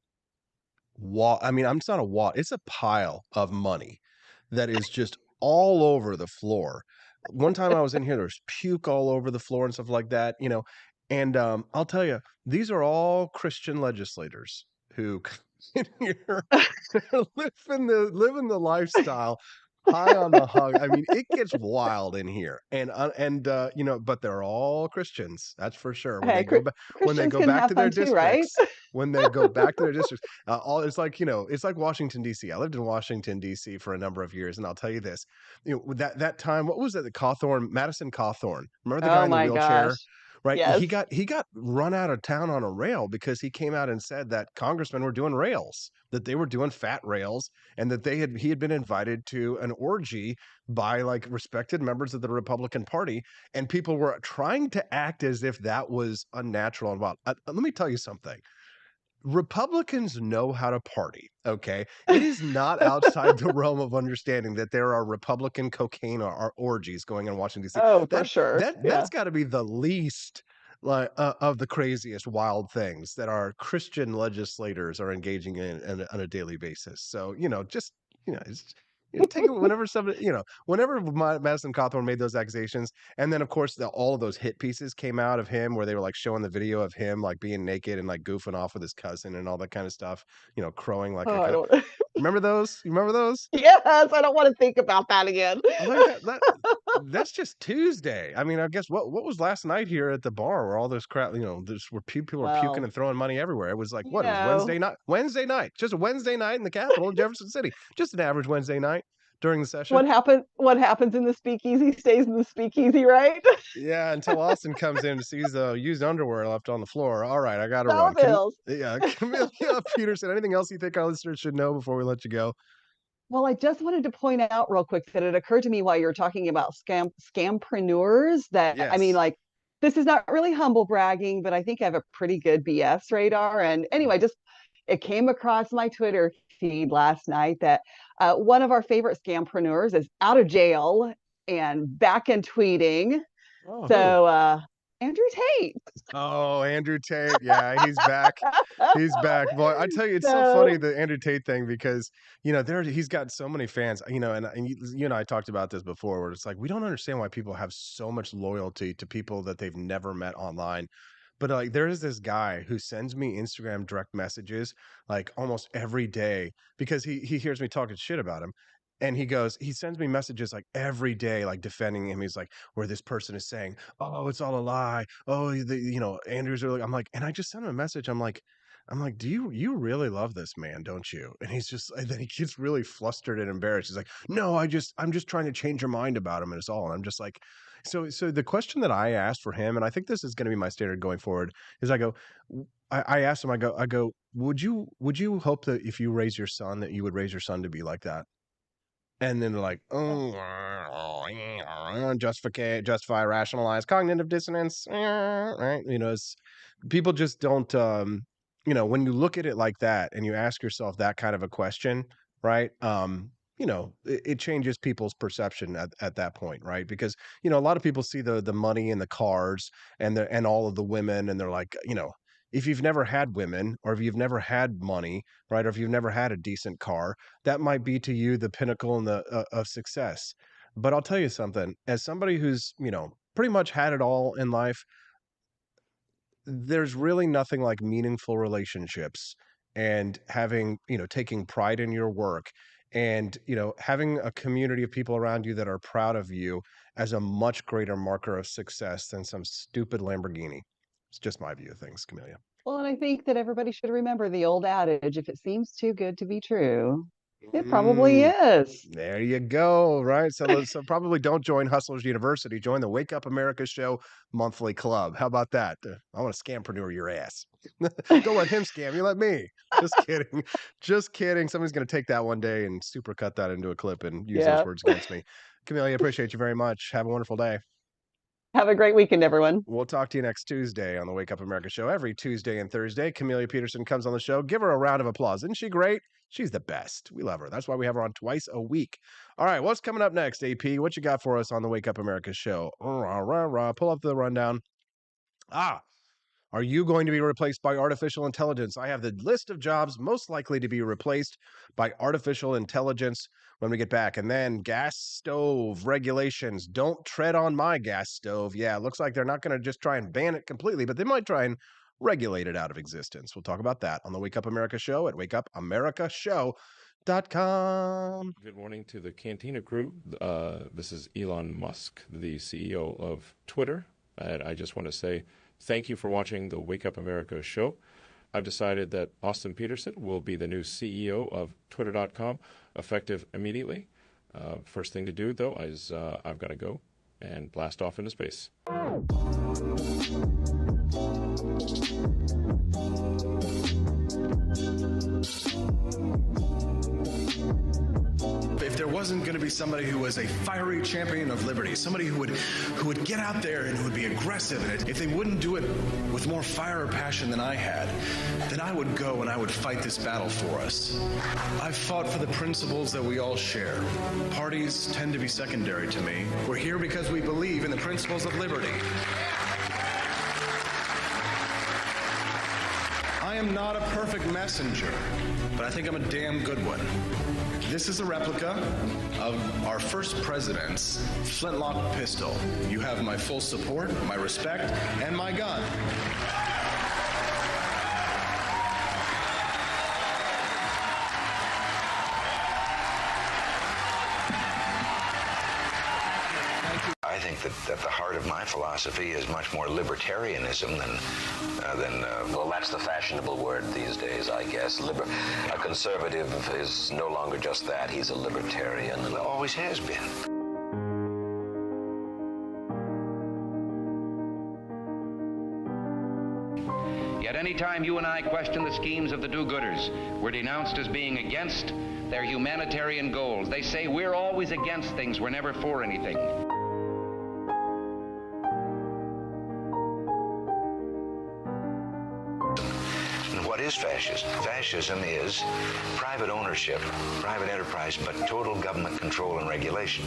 wall. I mean, it's not a wall, it's a pile of money that is just all over the floor. One time I was in here, there was puke all over the floor and stuff like that, and I'll tell you, these are all Christian legislators who in here living the lifestyle high on the hog. I mean, it gets wild in here, and but they're all Christians. That's for sure. When they go back, to their districts, right? When they go back to their districts, it's like it's like Washington D.C. I lived in Washington D.C. for a number of years, and I'll tell you this: that time, what was it? Madison Cawthorn. Remember the guy in the wheelchair? Gosh. Right. Yes. He got run out of town on a rail because he came out and said that congressmen were doing rails, that they were doing fat rails, and that he had been invited to an orgy by like respected members of the Republican Party, and people were trying to act as if that was unnatural and wild. Let me tell you something. Republicans know how to party, okay? It is not outside the realm of understanding that there are Republican cocaine or orgies going on in Washington, D.C. Oh, for sure. That's got to be the least of the craziest wild things that our Christian legislators are engaging in on a daily basis. So, take it whenever somebody, whenever Madison Cawthorn made those accusations, and then of course all of those hit pieces came out of him where they were like showing the video of him like being naked and like goofing off with his cousin and all that kind of stuff, crowing like Remember those? You remember those? Yes, I don't want to think about that again. That's just Tuesday. I mean, I guess what was last night here at the bar where all this crap, where people are puking and throwing money everywhere. It was like, it was Wednesday night? Just a Wednesday night in the capital of Jefferson City. Just an average Wednesday night during the session. What happens in the speakeasy stays in the speakeasy, right? Yeah, until Austin comes in and sees the used underwear left on the floor. All right, I got to run. Camellia Peterson, anything else you think our listeners should know before we let you go? Well, I just wanted to point out real quick that it occurred to me while you were talking about scampreneurs that, yes. I mean, like, this is not really humble bragging, but I think I have a pretty good BS radar. And anyway, it came across my Twitter feed last night that one of our favorite scampreneurs is out of jail and back and tweeting. Oh, so Andrew Tate. Oh, Andrew Tate. Yeah, he's back. He's back. Boy, I tell you, it's so funny, the Andrew Tate thing, because, he's got so many fans, and you and I talked about this before, where it's like, we don't understand why people have so much loyalty to people that they've never met online. but like there is this guy who sends me Instagram direct messages like almost every day because he hears me talking shit about him. And he sends me messages like every day, like defending him. He's like, where this person is saying, "Oh, it's all a lie." Oh, Andrews are like, I'm like, and I just sent him a message. I'm like, do you really love this man, don't you? And then he gets really flustered and embarrassed. He's like, no, I'm just trying to change your mind about him, and it's all. And I'm just like, so the question that I asked for him, and I think this is going to be my standard going forward, is I asked him, I go, would you hope that if you raise your son, that you would raise your son to be like that? And then they're like, oh, justify, rationalize, cognitive dissonance, right? People just don't, when you look at it like that and you ask yourself that kind of a question, right? It changes people's perception at that point, right? Because, a lot of people see the money and the cars and all of the women, and they're like, if you've never had women, or if you've never had money, right, or if you've never had a decent car, that might be to you the pinnacle and of success. But I'll tell you something, as somebody who's, pretty much had it all in life, there's really nothing like meaningful relationships and having, taking pride in your work and, having a community of people around you that are proud of you as a much greater marker of success than some stupid Lamborghini. It's just my view of things, Camellia. Well, and I think that everybody should remember the old adage, if it seems too good to be true, it probably is. There you go. Right. So probably don't join Hustlers University. Join the Wake Up America Show monthly club. How about that? I want to scampreneur your ass. Don't let him scam you. Let me. Just kidding. Just kidding. Somebody's going to take that one day and super cut that into a clip and use those words against me. Camellia, I appreciate you very much. Have a wonderful day. Have a great weekend, everyone. We'll talk to you next Tuesday on the Wake Up America Show. Every Tuesday and Thursday, Camellia Peterson comes on the show. Give her a round of applause. Isn't she great? She's the best. We love her. That's why we have her on twice a week. All right, what's coming up next, AP? What you got for us on the Wake Up America Show? Pull up the rundown. Are you going to be replaced by artificial intelligence? I have the list of jobs most likely to be replaced by artificial intelligence when we get back. And then gas stove regulations. Don't tread on my gas stove. Yeah, it looks like they're not going to just try and ban it completely, but they might try and regulate it out of existence. We'll talk about that on the Wake Up America Show at wakeupAmericaShow.com. Good morning to the Cantina crew. This is Elon Musk, the CEO of Twitter. And I just want to say thank you for watching the Wake Up America Show. I've decided that Austin Peterson will be the new CEO of Twitter.com, effective immediately. First thing to do, though, is I've got to go and blast off into space. If there wasn't going to be somebody who was a fiery champion of liberty, somebody who would get out there and who would be aggressive, and if they wouldn't do it with more fire or passion than I had, then I would go and I would fight this battle for us. I've fought for the principles that we all share. Parties tend to be secondary to me. We're here because we believe in the principles of liberty. I am not a perfect messenger, but I think I'm a damn good one. This is a replica of our first president's flintlock pistol. You have my full support, my respect, and my gun. I think that the heart of my philosophy is much more libertarianism than well, that's the fashionable word these days, I guess. A conservative is no longer just that. He's a libertarian and always has been. Yet any time you and I question the schemes of the do-gooders, we're denounced as being against their humanitarian goals. They say we're always against things, we're never for anything. What is fascism? Fascism is private ownership, private enterprise, but total government control and regulation.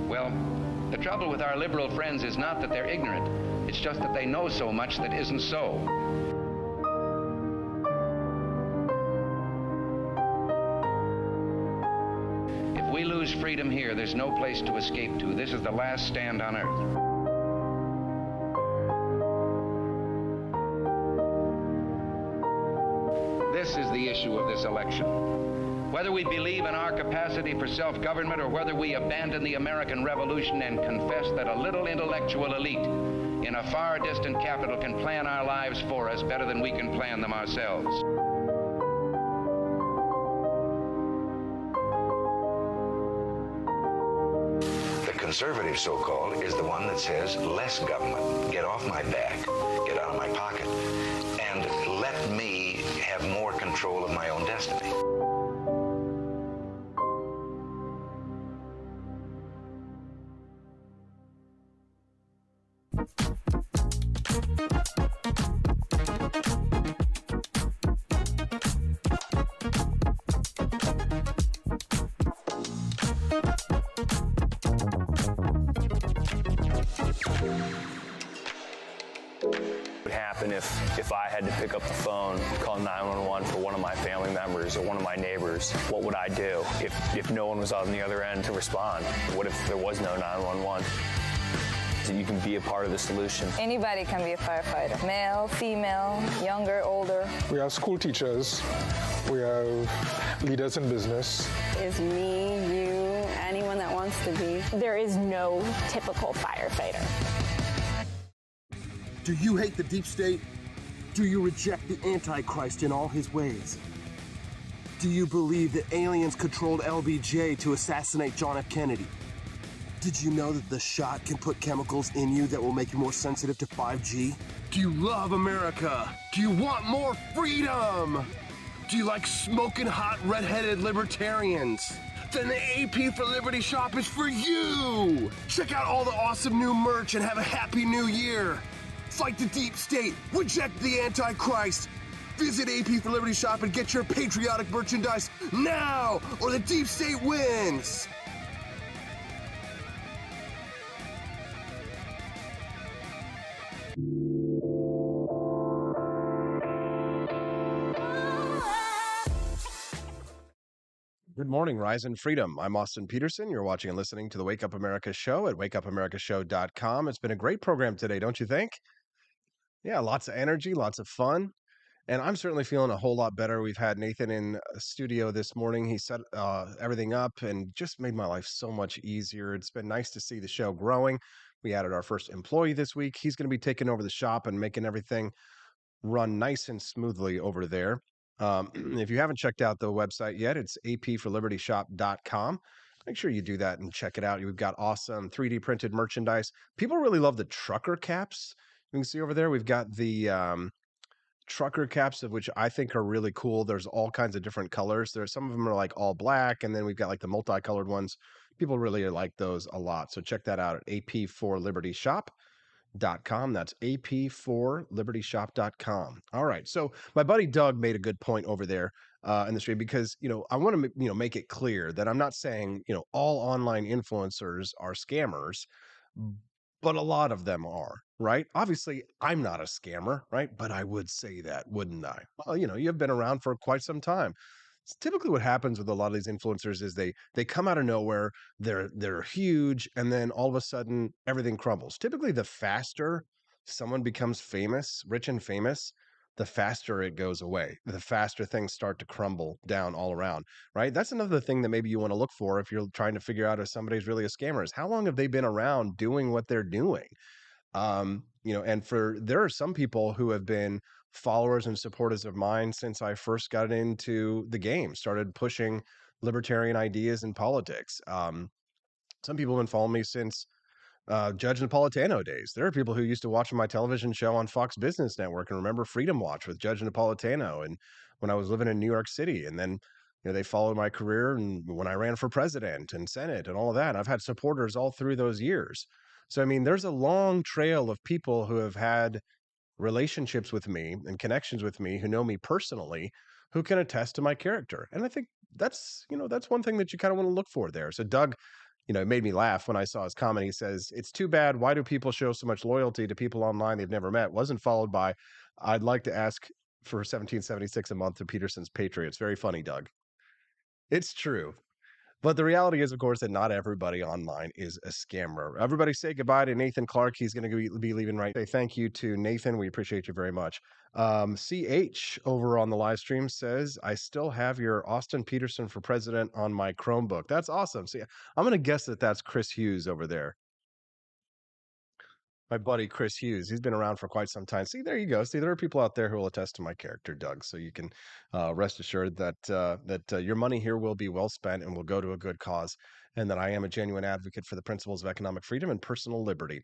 Well, the trouble with our liberal friends is not that they're ignorant. It's just that they know so much that isn't so. If we lose freedom, freedom here, there's no place to escape to. This is the last stand on earth. This is the issue of this election. Whether we believe in our capacity for self-government or whether we abandon the American Revolution and confess that a little intellectual elite in a far distant capital can plan our lives for us better than we can plan them ourselves. The conservative, so-called, is the one that says less government. Get off my back. Get out of my pocket. And let me have more control of my own destiny. What would happen if I had to pick up the phone, call 911 for one of my family members or one of my neighbors? What would I do if no one was on the other end to respond? What if there was no 911? So you can be a part of the solution. Anybody can be a firefighter. Male, female, younger, older. We have school teachers. We have leaders in business. Is me, you, anyone that wants to be. There is no typical firefighter. Do you hate the deep state? Do you reject the Antichrist in all his ways? Do you believe that aliens controlled LBJ to assassinate John F. Kennedy? Did you know that the shot can put chemicals in you that will make you more sensitive to 5G? Do you love America? Do you want more freedom? Do you like smoking hot red-headed libertarians? Then the AP for Liberty shop is for you! Check out all the awesome new merch and have a happy new year! Fight the deep state, reject the Antichrist! Visit AP for Liberty shop and get your patriotic merchandise now, or the deep state wins! Good morning, Rise and Freedom. I'm Austin Peterson. You're watching and listening to the Wake Up America show at wakeupAmericaShow.com. It's been a great program today, don't you think? Yeah, lots of energy, lots of fun. And I'm certainly feeling a whole lot better. We've had Nathan in studio this morning. He set everything up and just made my life so much easier. It's been nice to see the show growing. We added our first employee this week. He's going to be taking over the shop and making everything run nice and smoothly over there. If you haven't checked out the website yet, it's apforlibertyshop.com. Make sure you do that and check it out. We've got awesome 3D printed merchandise. People really love the trucker caps. You can see over there, we've got the trucker caps, of which I think are really cool. There's all kinds of different colors. There's some of them are like all black, and then we've got like the multicolored ones. People really like those a lot. So check that out at apforlibertyshop.com. That's apforlibertyshop.com. All right. So my buddy Doug made a good point over there in the stream, because, I want to, make it clear that I'm not saying, all online influencers are scammers, but a lot of them are, right? Obviously, I'm not a scammer, right? But I would say that, wouldn't I? Well, you've been around for quite some time. It's typically what happens with a lot of these influencers is they come out of nowhere, they're huge, and then all of a sudden everything crumbles. Typically, the faster someone becomes famous, rich and famous, the faster it goes away. The faster things start to crumble down all around, right? That's another thing that maybe you want to look for if you're trying to figure out if somebody's really a scammer is how long have they been around doing what they're doing? And there are some people who have been followers and supporters of mine since I first got into the game, started pushing libertarian ideas in politics. Some people have been following me since Judge Napolitano days. There are people who used to watch my television show on Fox Business Network and remember Freedom Watch with Judge Napolitano, and when I was living in New York City. And then they followed my career and when I ran for president and Senate and all of that. I've had supporters all through those years. So, there's a long trail of people who have had relationships with me and connections with me who know me personally, who can attest to my character. And I think that's one thing that you kind of want to look for there. So Doug, it made me laugh when I saw his comment. He says, "It's too bad. Why do people show so much loyalty to people online they've never met?" Wasn't followed by, "I'd like to ask for $17.76 a month to Peterson's Patriots." Very funny, Doug. It's true. But the reality is, of course, that not everybody online is a scammer. Everybody say goodbye to Nathan Clark. He's going to be leaving right. Say thank you to Nathan. We appreciate you very much. CH over on the live stream says, I still have your Austin Peterson for president on my Chromebook. That's awesome. See, I'm going to guess that that's Chris Hughes over there. My buddy Chris Hughes. He's been around for quite some time. See, there you go. See, there are people out there who will attest to my character, Doug. So you can rest assured that your money here will be well spent and will go to a good cause, and that I am a genuine advocate for the principles of economic freedom and personal liberty.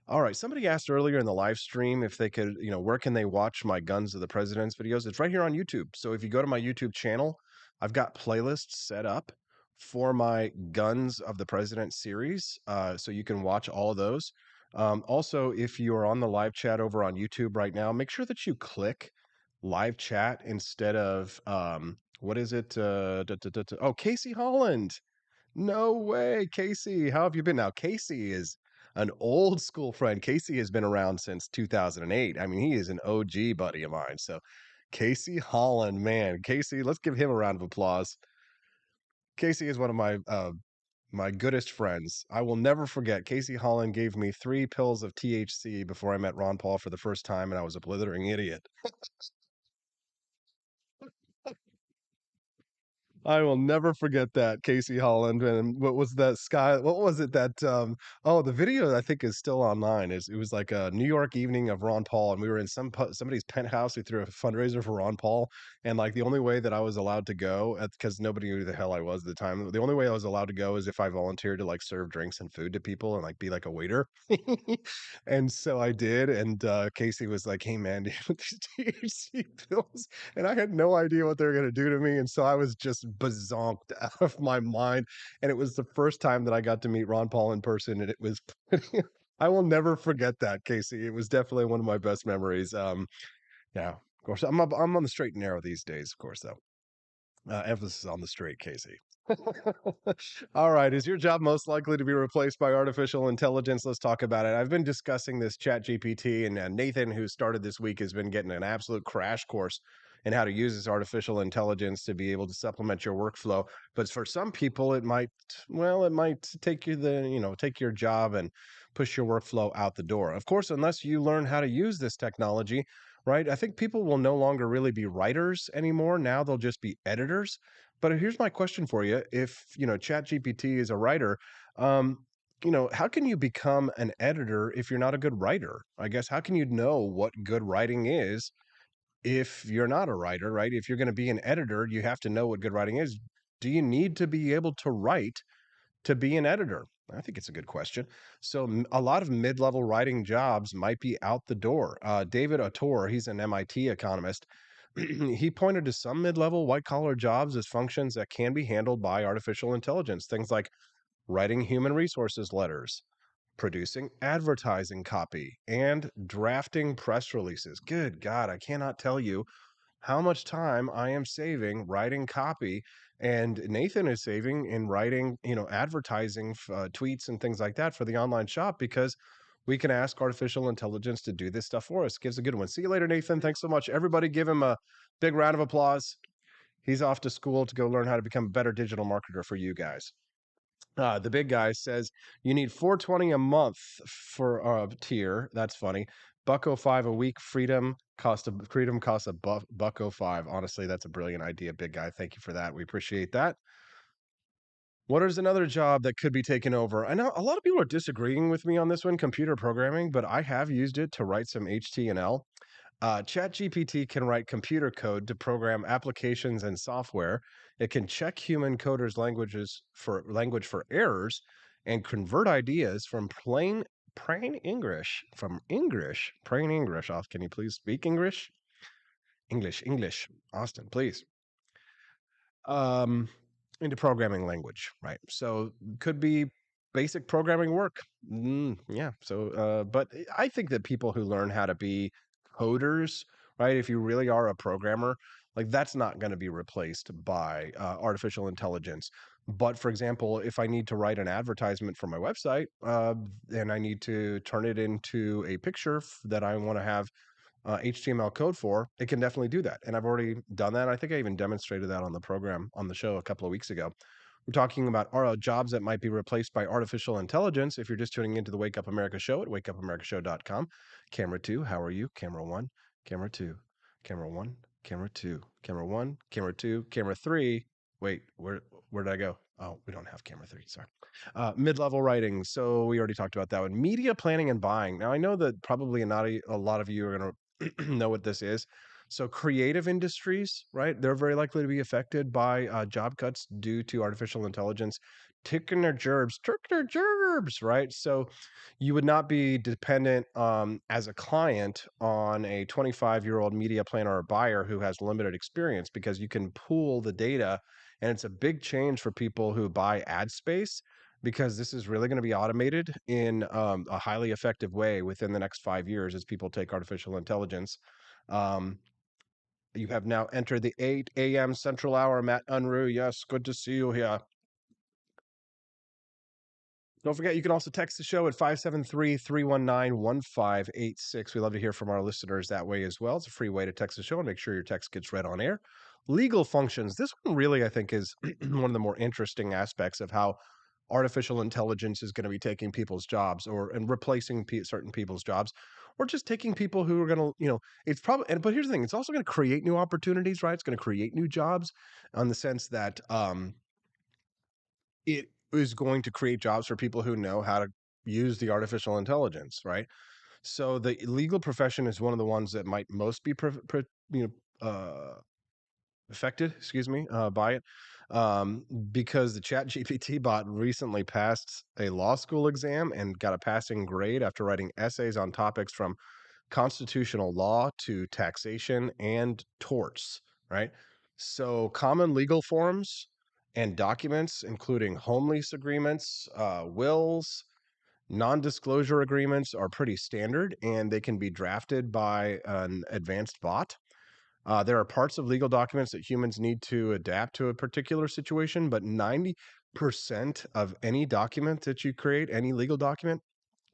All right. Somebody asked earlier in the live stream if they could, where can they watch my Guns of the Presidents videos? It's right here on YouTube. So if you go to my YouTube channel, I've got playlists set up for my Guns of the President series. So you can watch all of those. Also, if you are on the live chat over on YouTube right now, make sure that you click live chat instead of, what is it? Oh, Casey Holland. No way, Casey. How have you been? Now, Casey is an old school friend. Casey has been around since 2008. I mean, he is an OG buddy of mine. So, Casey Holland, man, Casey, let's give him a round of applause. Casey is one of my goodest friends. I will never forget. Casey Holland gave me 3 pills of THC before I met Ron Paul for the first time, and I was a blithering idiot. I will never forget that, Casey Holland. And what was that sky? What was it that the video I think is still online. It was like a New York evening of Ron Paul, and we were in somebody's penthouse. We threw a fundraiser for Ron Paul, and like the only way that I was allowed to go, because nobody knew who the hell I was at the time. The only way I was allowed to go is if I volunteered to like serve drinks and food to people and like be like a waiter. And so I did, and Casey was like, "Hey man, do you want these THC pills?" And I had no idea what they were going to do to me, and so I was just bazonked out of my mind. And it was the first time that I got to meet Ron Paul in person, and it was I will never forget that, Casey. It was definitely one of my best memories. Yeah, of course, I'm on the straight and narrow these days, of course, though. Emphasis on the straight, Casey. All right. Is your job most likely to be replaced by artificial intelligence? Let's talk about it. I've been discussing this Chat GPT, and Nathan, who started this week, has been getting an absolute crash course in how to use this artificial intelligence to be able to supplement your workflow. But for some people, it might take take your job and push your workflow out the door. Of course, unless you learn how to use this technology, right? I think people will no longer really be writers anymore. Now they'll just be editors. But here's my question for you. If, ChatGPT is a writer, how can you become an editor if you're not a good writer? I guess, how can you know what good writing is if you're not a writer, right? If you're going to be an editor, you have to know what good writing is. Do you need to be able to write to be an editor? I think it's a good question. So a lot of mid-level writing jobs might be out the door. David Autor, he's an MIT economist. He pointed to some mid-level white-collar jobs as functions that can be handled by artificial intelligence. Things like writing human resources letters, producing advertising copy, and drafting press releases. Good God, I cannot tell you how much time I am saving writing copy, and Nathan is saving in writing, advertising tweets and things like that for the online shop, because we can ask artificial intelligence to do this stuff for us. Gives a good one. See you later, Nathan. Thanks so much. Everybody give him a big round of applause. He's off to school to go learn how to become a better digital marketer for you guys. The big guy says you need $4.20 a month for a tier. That's funny. $1.05 a week. Freedom costs a $1.05. Honestly, that's a brilliant idea, big guy. Thank you for that. We appreciate that. What is another job that could be taken over? I know a lot of people are disagreeing with me on this one, computer programming, but I have used it to write some HTML. ChatGPT can write computer code to program applications and software. It can check human coders' language for errors and convert ideas from plain English. Can you please speak English? English. Austin, please. Into programming language, right? So could be basic programming work. Yeah. So, but I think that people who learn how to be coders, right? If you really are a programmer, like that's not going to be replaced by artificial intelligence. But for example, if I need to write an advertisement for my website, and I need to turn it into a picture that I want to have HTML code for, it can definitely do that. And I've already done that. I think I even demonstrated that on the program on the show a couple of weeks ago. We're talking about jobs that might be replaced by artificial intelligence. If you're just tuning into the Wake Up America show at wakeupAmericaShow.com. Camera 2, how are you? Camera 1, camera 2, camera 1, camera 2, camera 1, camera 2, camera 3. Wait, where did I go? Oh, we don't have camera 3, sorry. Mid-level writing. So we already talked about that one. Media planning and buying. Now I know that probably not a lot of you are going to know what this is. So creative industries, right? They're very likely to be affected by job cuts due to artificial intelligence taking their gerbs, right? So you would not be dependent as a client on a 25-year-old media planner or buyer who has limited experience because you can pool the data, and it's a big change for people who buy ad space because this is really going to be automated in a highly effective way within the next 5 years as people take artificial intelligence. Um, you have now entered the 8 a.m. Central Hour. Matt Unruh, yes, good to see you here. Don't forget, you can also text the show at 573-319-1586. We love to hear from our listeners that way as well. It's a free way to text the show and make sure your text gets read on air. Legal functions. This one really, I think, is one of the more interesting aspects of how artificial intelligence is going to be taking people's jobs and replacing certain people's jobs, or just taking people who are going to, it's probably, but here's the thing, it's also going to create new opportunities, right? It's going to create new jobs on the sense that it is going to create jobs for people who know how to use the artificial intelligence, right? So the legal profession is one of the ones that might most be affected, by it, because the Chat GPT bot recently passed a law school exam and got a passing grade after writing essays on topics from constitutional law to taxation and torts, right? So common legal forms and documents, including home lease agreements, wills, non-disclosure agreements, are pretty standard, and they can be drafted by an advanced bot. There are parts of legal documents that humans need to adapt to a particular situation, but 90% of any document that you create, any legal document,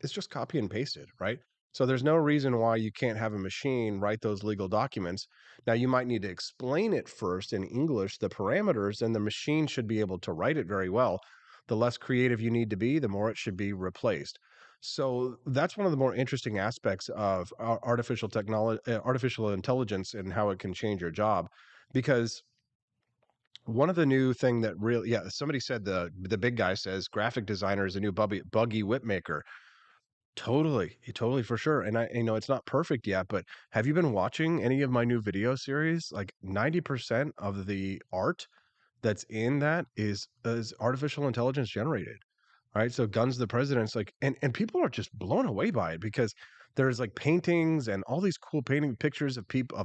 is just copy and pasted, right? So there's no reason why you can't have a machine write those legal documents. Now, you might need to explain it first in English, the parameters, and the machine should be able to write it very well. The less creative you need to be, the more it should be replaced. So that's one of the more interesting aspects of artificial technology, artificial intelligence, and how it can change your job. Because one of the new thing that really, yeah, somebody said the big guy says graphic designer is a new buggy whip maker. Totally for sure. And it's not perfect yet, but have you been watching any of my new video series? Like 90% of the art that's in that is artificial intelligence generated. Right. So Guns the President's like, and people are just blown away by it because there's like paintings and all these cool painting pictures of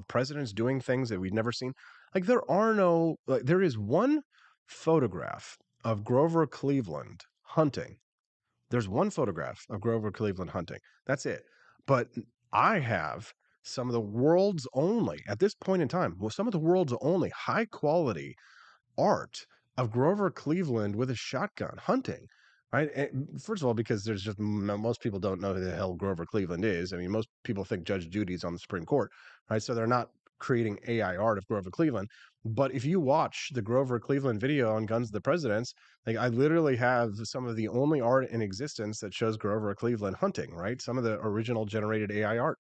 presidents doing things that we've never seen. Like there is one photograph of Grover Cleveland hunting. There's one photograph of Grover Cleveland hunting. That's it. But I have some of the world's only, at this point in time, some of the world's only high quality art of Grover Cleveland with a shotgun hunting. Right. And first of all, because there's just most people don't know who the hell Grover Cleveland is. I mean, most people think Judge Judy's on the Supreme Court. Right. So they're not creating AI art of Grover Cleveland. But if you watch the Grover Cleveland video on Guns of the Presidents, like I literally have some of the only art in existence that shows Grover Cleveland hunting, right? Some of the original generated AI art.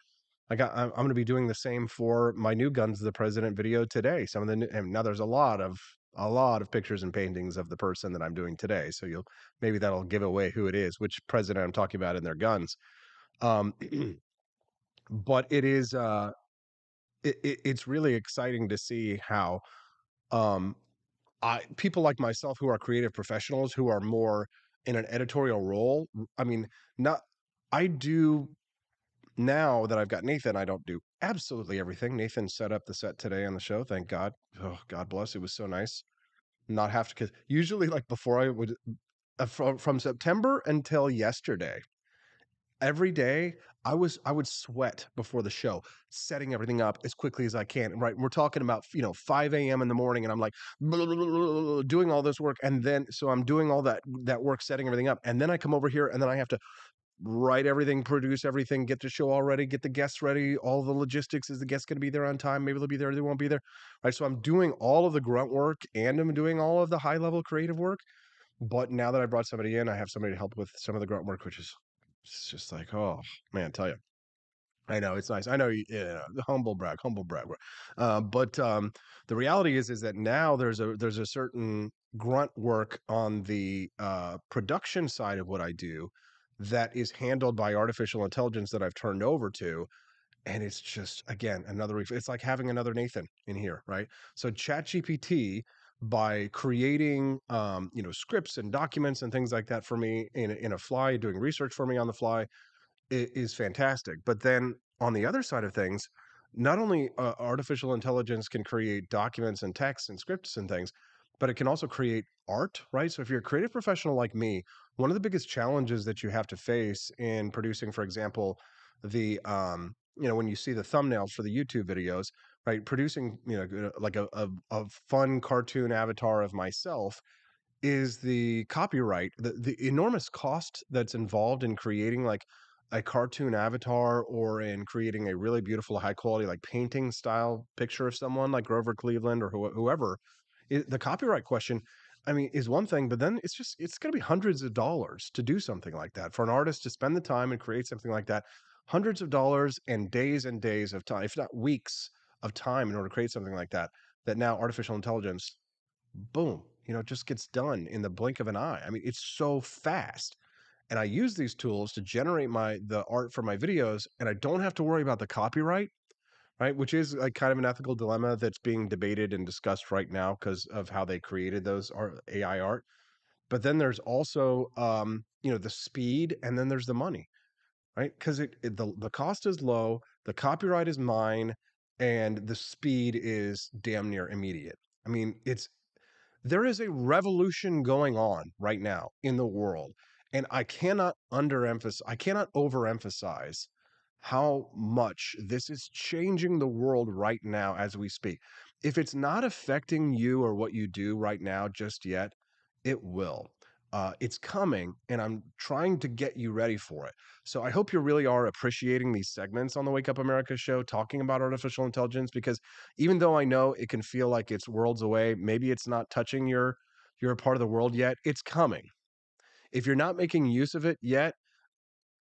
I'm going to be doing the same for my new Guns of the President video today. Some of the and now there's a lot of pictures and paintings of the person that I'm doing today. So maybe that'll give away who it is, which president I'm talking about in their guns. But it is it's really exciting to see how people like myself who are creative professionals who are more in an editorial role. I mean, I do now that I've got Nathan, I don't do absolutely everything. Nathan set up the set today on the show. Thank God. Oh, God bless. It was so nice not have to, because usually like before I would, from September until yesterday, every day I would sweat before the show, setting everything up as quickly as I can. Right. We're talking about, 5 a.m. in the morning, and I'm like doing all this work. And then, so I'm doing all that work, setting everything up. And then I come over here and then I have to write everything, produce everything, get the show all ready, get the guests ready, all the logistics. Is the guest going to be there on time? Maybe they'll be there, they won't be there. Right. So I'm doing all of the grunt work and I'm doing all of the high level creative work. But now that I brought somebody in, I have somebody to help with some of the grunt work, which is it's just like, oh man, tell you. I know it's nice. I know, the humble brag. But the reality is that now there's a certain grunt work on the production side of what I do that is handled by artificial intelligence that I've turned over to, and it's just again it's like having another Nathan in here, right? So ChatGPT, by creating scripts and documents and things like that for me in a fly, doing research for me on the fly, is fantastic. But then on the other side of things, not only artificial intelligence can create documents and texts and scripts and things, but it can also create art, right? So if you're a creative professional like me, one of the biggest challenges that you have to face in producing, for example, the when you see the thumbnails for the YouTube videos, right? Producing, like a fun cartoon avatar of myself is the copyright, the enormous cost that's involved in creating like a cartoon avatar or in creating a really beautiful high quality like painting style picture of someone like Grover Cleveland or whoever. The copyright question, I mean, is one thing, but then it's going to be hundreds of dollars to do something like that. For an artist to spend the time and create something like that, hundreds of dollars and days of time, if not weeks of time in order to create something like that, that now artificial intelligence, boom, just gets done in the blink of an eye. I mean, it's so fast. And I use these tools to generate the art for my videos, and I don't have to worry about the copyright, right? Which is like kind of an ethical dilemma that's being debated and discussed right now because of how they created those AI art. But then there's also, the speed, and then there's the money, right? Because the cost is low, the copyright is mine, and the speed is damn near immediate. I mean, there is a revolution going on right now in the world. And I cannot overemphasize how much this is changing the world right now as we speak. If it's not affecting you or what you do right now just yet, it will. It's coming, and I'm trying to get you ready for it. So I hope you really are appreciating these segments on the Wake Up America show, talking about artificial intelligence, because even though I know it can feel like it's worlds away, maybe it's not touching your part of the world yet, it's coming. If you're not making use of it yet,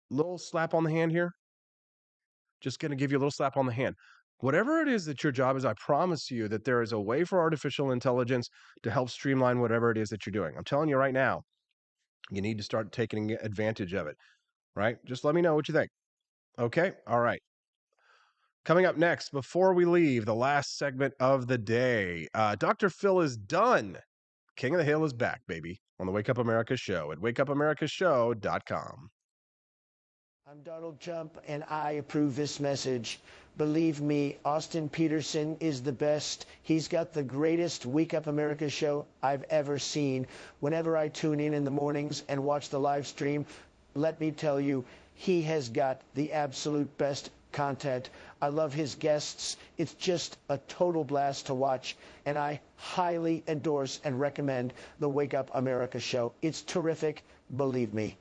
little slap on the hand here. Just going to give you a little slap on the hand. Whatever it is that your job is, I promise you that there is a way for artificial intelligence to help streamline whatever it is that you're doing. I'm telling you right now, you need to start taking advantage of it, right? Just let me know what you think. Okay? All right. Coming up next, before we leave, the last segment of the day, Dr. Phil is done. King of the Hill is back, baby, on the Wake Up America show at wakeupAmericaShow.com. I'm Donald Trump, and I approve this message. Believe me, Austin Peterson is the best. He's got the greatest Wake Up America show I've ever seen. Whenever I tune in the mornings and watch the live stream, let me tell you, he has got the absolute best content. I love his guests. It's just a total blast to watch, and I highly endorse and recommend the Wake Up America show. It's terrific, believe me.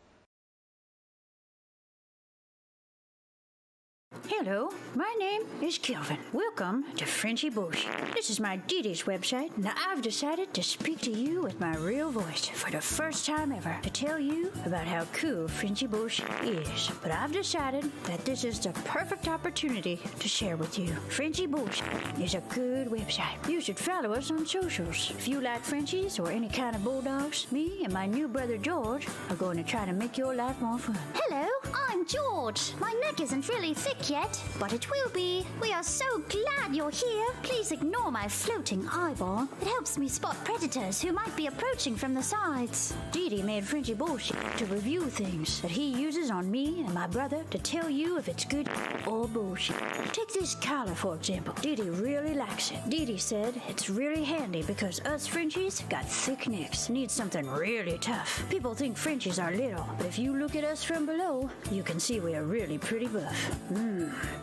Hello, my name is Kelvin. Welcome to Frenchy Bullshit. This is my Didi's website. Now I've decided to speak to you with my real voice for the first time ever to tell you about how cool Frenchy Bullshit is. But I've decided that this is the perfect opportunity to share with you. Frenchy Bullshit is a good website. You should follow us on socials. If you like Frenchies or any kind of bulldogs, me and my new brother George are going to try to make your life more fun. Hello, I'm George. My neck isn't really thick yet, but it will be. We are so glad you're here. Please ignore my floating eyeball. It helps me spot predators who might be approaching from the sides. Didi made Frenchy Bullshit to review things that he uses on me and my brother to tell you if it's good or bullshit. Take this collar, for example. Didi really likes it. Didi said it's really handy because us Frenchies got thick necks. Need something really tough. People think Frenchies are little, but if you look at us from below, You can see we are really pretty buff.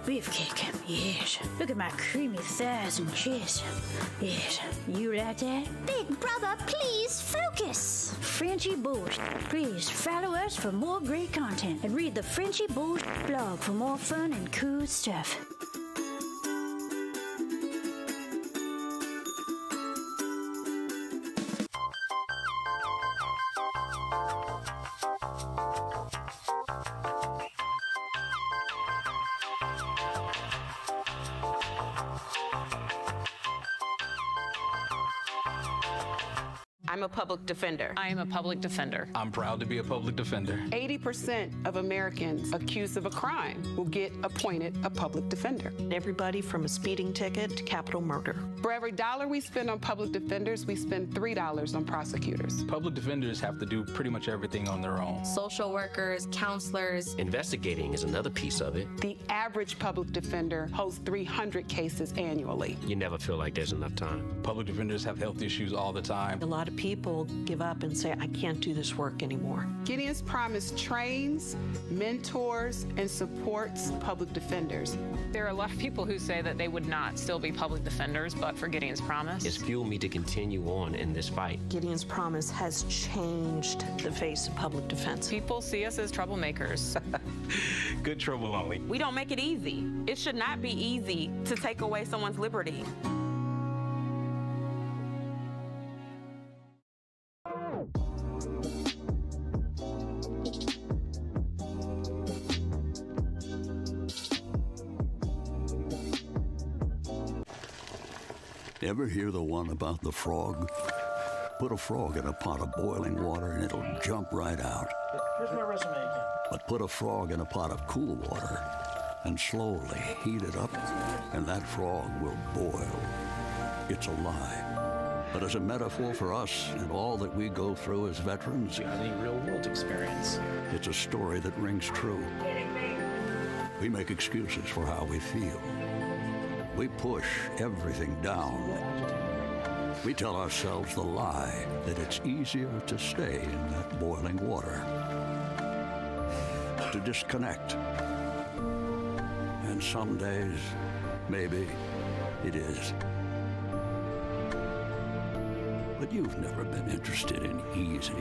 Beefcake. Yes. Look at my creamy thighs and chest. Yes. You like that? Big brother, please focus. Frenchy Bullshit. Please follow us for more great content and read the Frenchy Bullshit blog for more fun and cool stuff. I'm a public defender. I am a public defender. I'm proud to be a public defender. 80% of Americans accused of a crime will get appointed a public defender. Everybody from a speeding ticket to capital murder. For every dollar we spend on public defenders, we spend $3 on prosecutors. Public defenders have to do pretty much everything on their own. Social workers, counselors. Investigating is another piece of it. The average public defender holds 300 cases annually. You never feel like there's enough time. Public defenders have health issues all the time. A lot of people give up and say, I can't do this work anymore. Gideon's Promise trains, mentors, and supports public defenders. There are a lot of people who say that they would not still be public defenders, but for Gideon's Promise. It's fueled me to continue on in this fight. Gideon's Promise has changed the face of public defense. People see us as troublemakers. Good trouble only. We don't make it easy. It should not be easy to take away someone's liberty. Ever hear the one about the frog? Put a frog in a pot of boiling water and it'll jump right out. Here's my resume again. But put a frog in a pot of cool water and slowly heat it up, and that frog will boil. It's a lie. But as a metaphor for us and all that we go through as veterans, Do you have any real-world experience? it's a story that rings true. We make excuses for how we feel. We push everything down. We tell ourselves the lie that it's easier to stay in that boiling water, to disconnect. And some days, maybe it is. But you've never been interested in easy.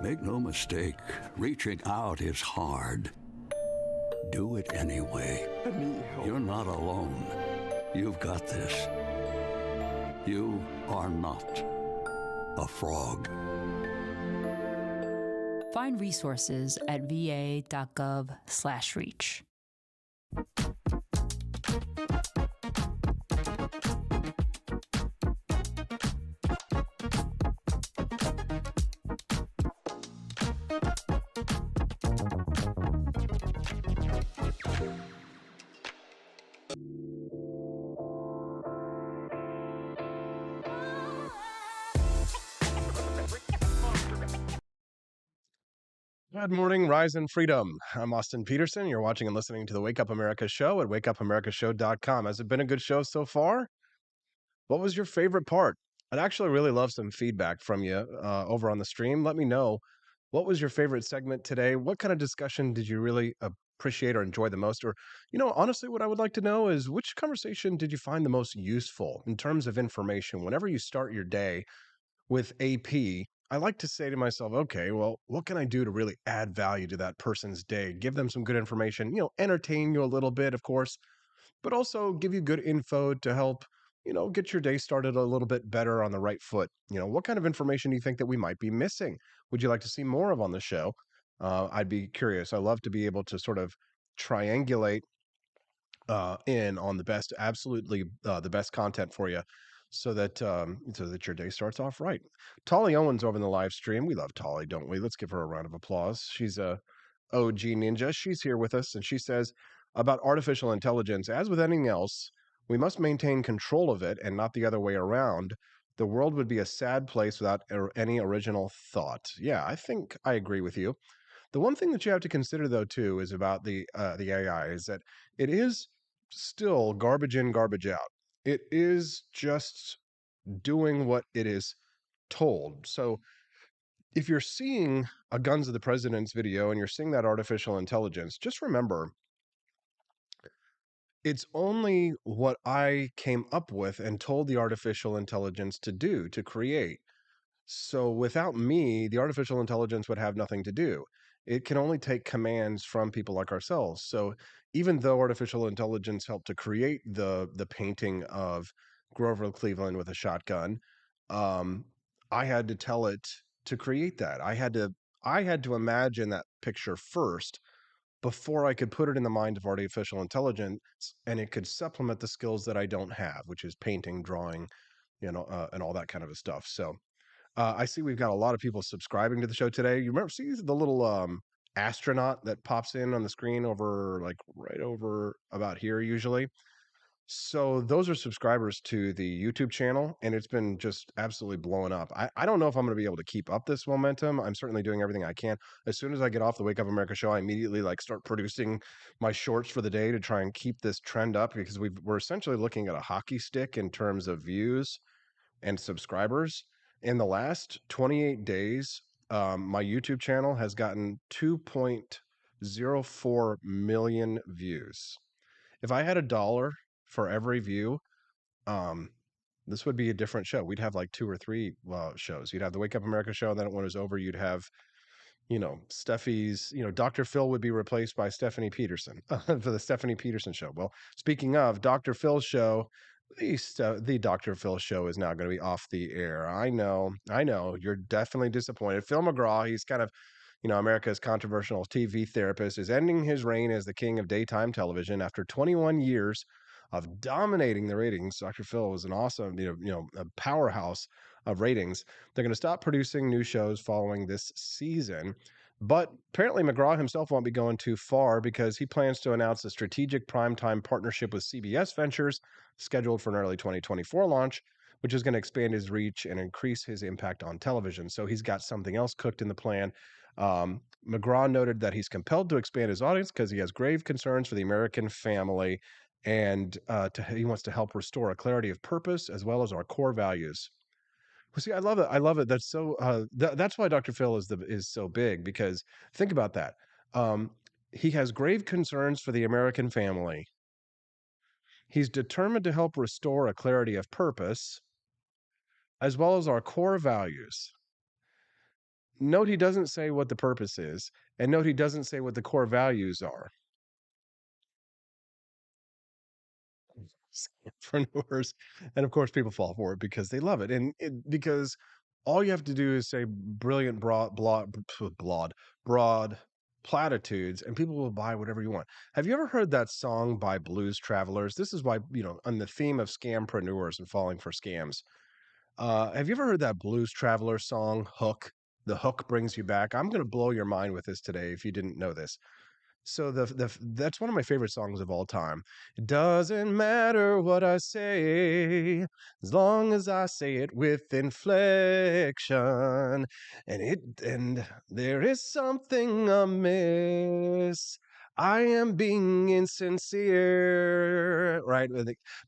Make no mistake, reaching out is hard. Do it anyway. You're not alone. You've got this. You are not a frog. Find resources at va.gov/reach. Good morning, Rise and Freedom. I'm Austin Peterson. You're watching and listening to the Wake Up America show at wakeupAmericaShow.com. Has it been a good show so far? What was your favorite part? I'd actually really love some feedback from you over on the stream. Let me know, what was your favorite segment today? What kind of discussion did you really appreciate or enjoy the most? Or, honestly, what I would like to know is, which conversation did you find the most useful in terms of information? Whenever you start your day with AP, I like to say to myself, okay, well, what can I do to really add value to that person's day? Give them some good information, entertain you a little bit, of course, but also give you good info to help, get your day started a little bit better on the right foot. What kind of information do you think that we might be missing? Would you like to see more of on the show? I'd be curious. I love to be able to sort of triangulate in on the best, absolutely the best content for you, so that your day starts off right. Tolly Owens over in the live stream. We love Tolly, don't we? Let's give her a round of applause. She's a OG ninja. She's here with us, and she says about artificial intelligence, as with anything else, we must maintain control of it and not the other way around. The world would be a sad place without any original thought. Yeah, I think I agree with you. The one thing that you have to consider, though, too, is about the AI, is that it is still garbage in, garbage out. It is just doing what it is told. So if you're seeing a Guns of the President's video and you're seeing that artificial intelligence, just remember it's only what I came up with and told the artificial intelligence to do, to create. So without me, the artificial intelligence would have nothing to do. It can only take commands from people like ourselves. So even though artificial intelligence helped to create the painting of Grover Cleveland with a shotgun, um, I had to tell it to create that. I had to imagine that picture first before I could put it in the mind of artificial intelligence, and it could supplement the skills that I don't have, which is painting, drawing, and all that kind of stuff. So I see we've got a lot of people subscribing to the show today. You remember, see the little astronaut that pops in on the screen over, like, right over about here usually. So those are subscribers to the YouTube channel, and it's been just absolutely blowing up. I don't know if I'm going to be able to keep up this momentum. I'm certainly doing everything I can. As soon as I get off the Wake Up America show, I immediately like start producing my shorts for the day to try and keep this trend up, because we're essentially looking at a hockey stick in terms of views and subscribers. In the last 28 days, my YouTube channel has gotten 2.04 million views. If I had $1 for every view, um, this would be a different show. We'd have like 2 or 3 shows. You'd have the Wake Up America show, and then when it was over, you'd have, Steffi's, Dr. Phil would be replaced by Stephanie Peterson for the Stephanie Peterson show. Well, speaking of Dr. Phil's show, the Dr. Phil show is now going to be off the air. I know, you're definitely disappointed. Phil McGraw, he's kind of, America's controversial TV therapist, is ending his reign as the king of daytime television after 21 years of dominating the ratings. Dr. Phil was an awesome, a powerhouse of ratings. They're going to stop producing new shows following this season. But apparently McGraw himself won't be going too far, because he plans to announce a strategic primetime partnership with CBS Ventures scheduled for an early 2024 launch, which is going to expand his reach and increase his impact on television. So he's got something else cooked in the plan. McGraw noted that he's compelled to expand his audience because he has grave concerns for the American family, and he wants to help restore a clarity of purpose as well as our core values. Well, see, I love it. I love it. That's so. That's why Dr. Phil is so big, because think about that. He has grave concerns for the American family. He's determined to help restore a clarity of purpose as well as our core values. Note he doesn't say what the purpose is, and note he doesn't say what the core values are. Scampreneurs, and of course people fall for it because they love it, and because all you have to do is say brilliant broad platitudes, and people will buy whatever you want. Have you ever heard that song by Blues Travelers? This is why, on the theme of scampreneurs and falling for scams. Have you ever heard that Blues Traveler song, Hook? The hook brings you back. I'm going to blow your mind with this today if you didn't know this. So that's one of my favorite songs of all time. It doesn't matter what I say, as long as I say it with inflection. And there is something amiss. I am being insincere, right?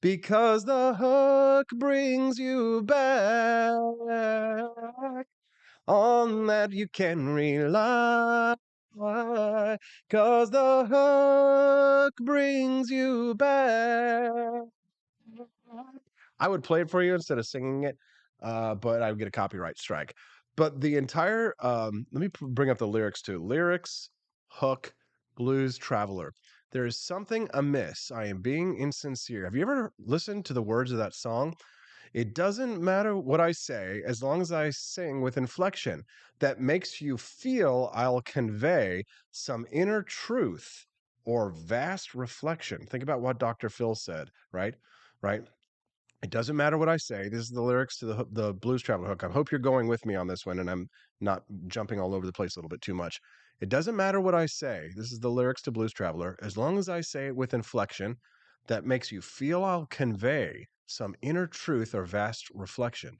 Because the hook brings you back. On that you can rely. Why? 'Cause the hook brings you back. I would play it for you instead of singing it, but I would get a copyright strike. But the entire, let me bring up the lyrics too. Lyrics, hook, Blues Traveler. There is something amiss. I am being insincere. Have you ever listened to the words of that song? It doesn't matter what I say, as long as I sing with inflection that makes you feel I'll convey some inner truth or vast reflection. Think about what Dr. Phil said, right? Right? It doesn't matter what I say. This is the lyrics to the Blues Traveler hook. I hope you're going with me on this one, and I'm not jumping all over the place a little bit too much. It doesn't matter what I say. This is the lyrics to Blues Traveler. As long as I say it with inflection that makes you feel I'll convey some inner truth or vast reflection.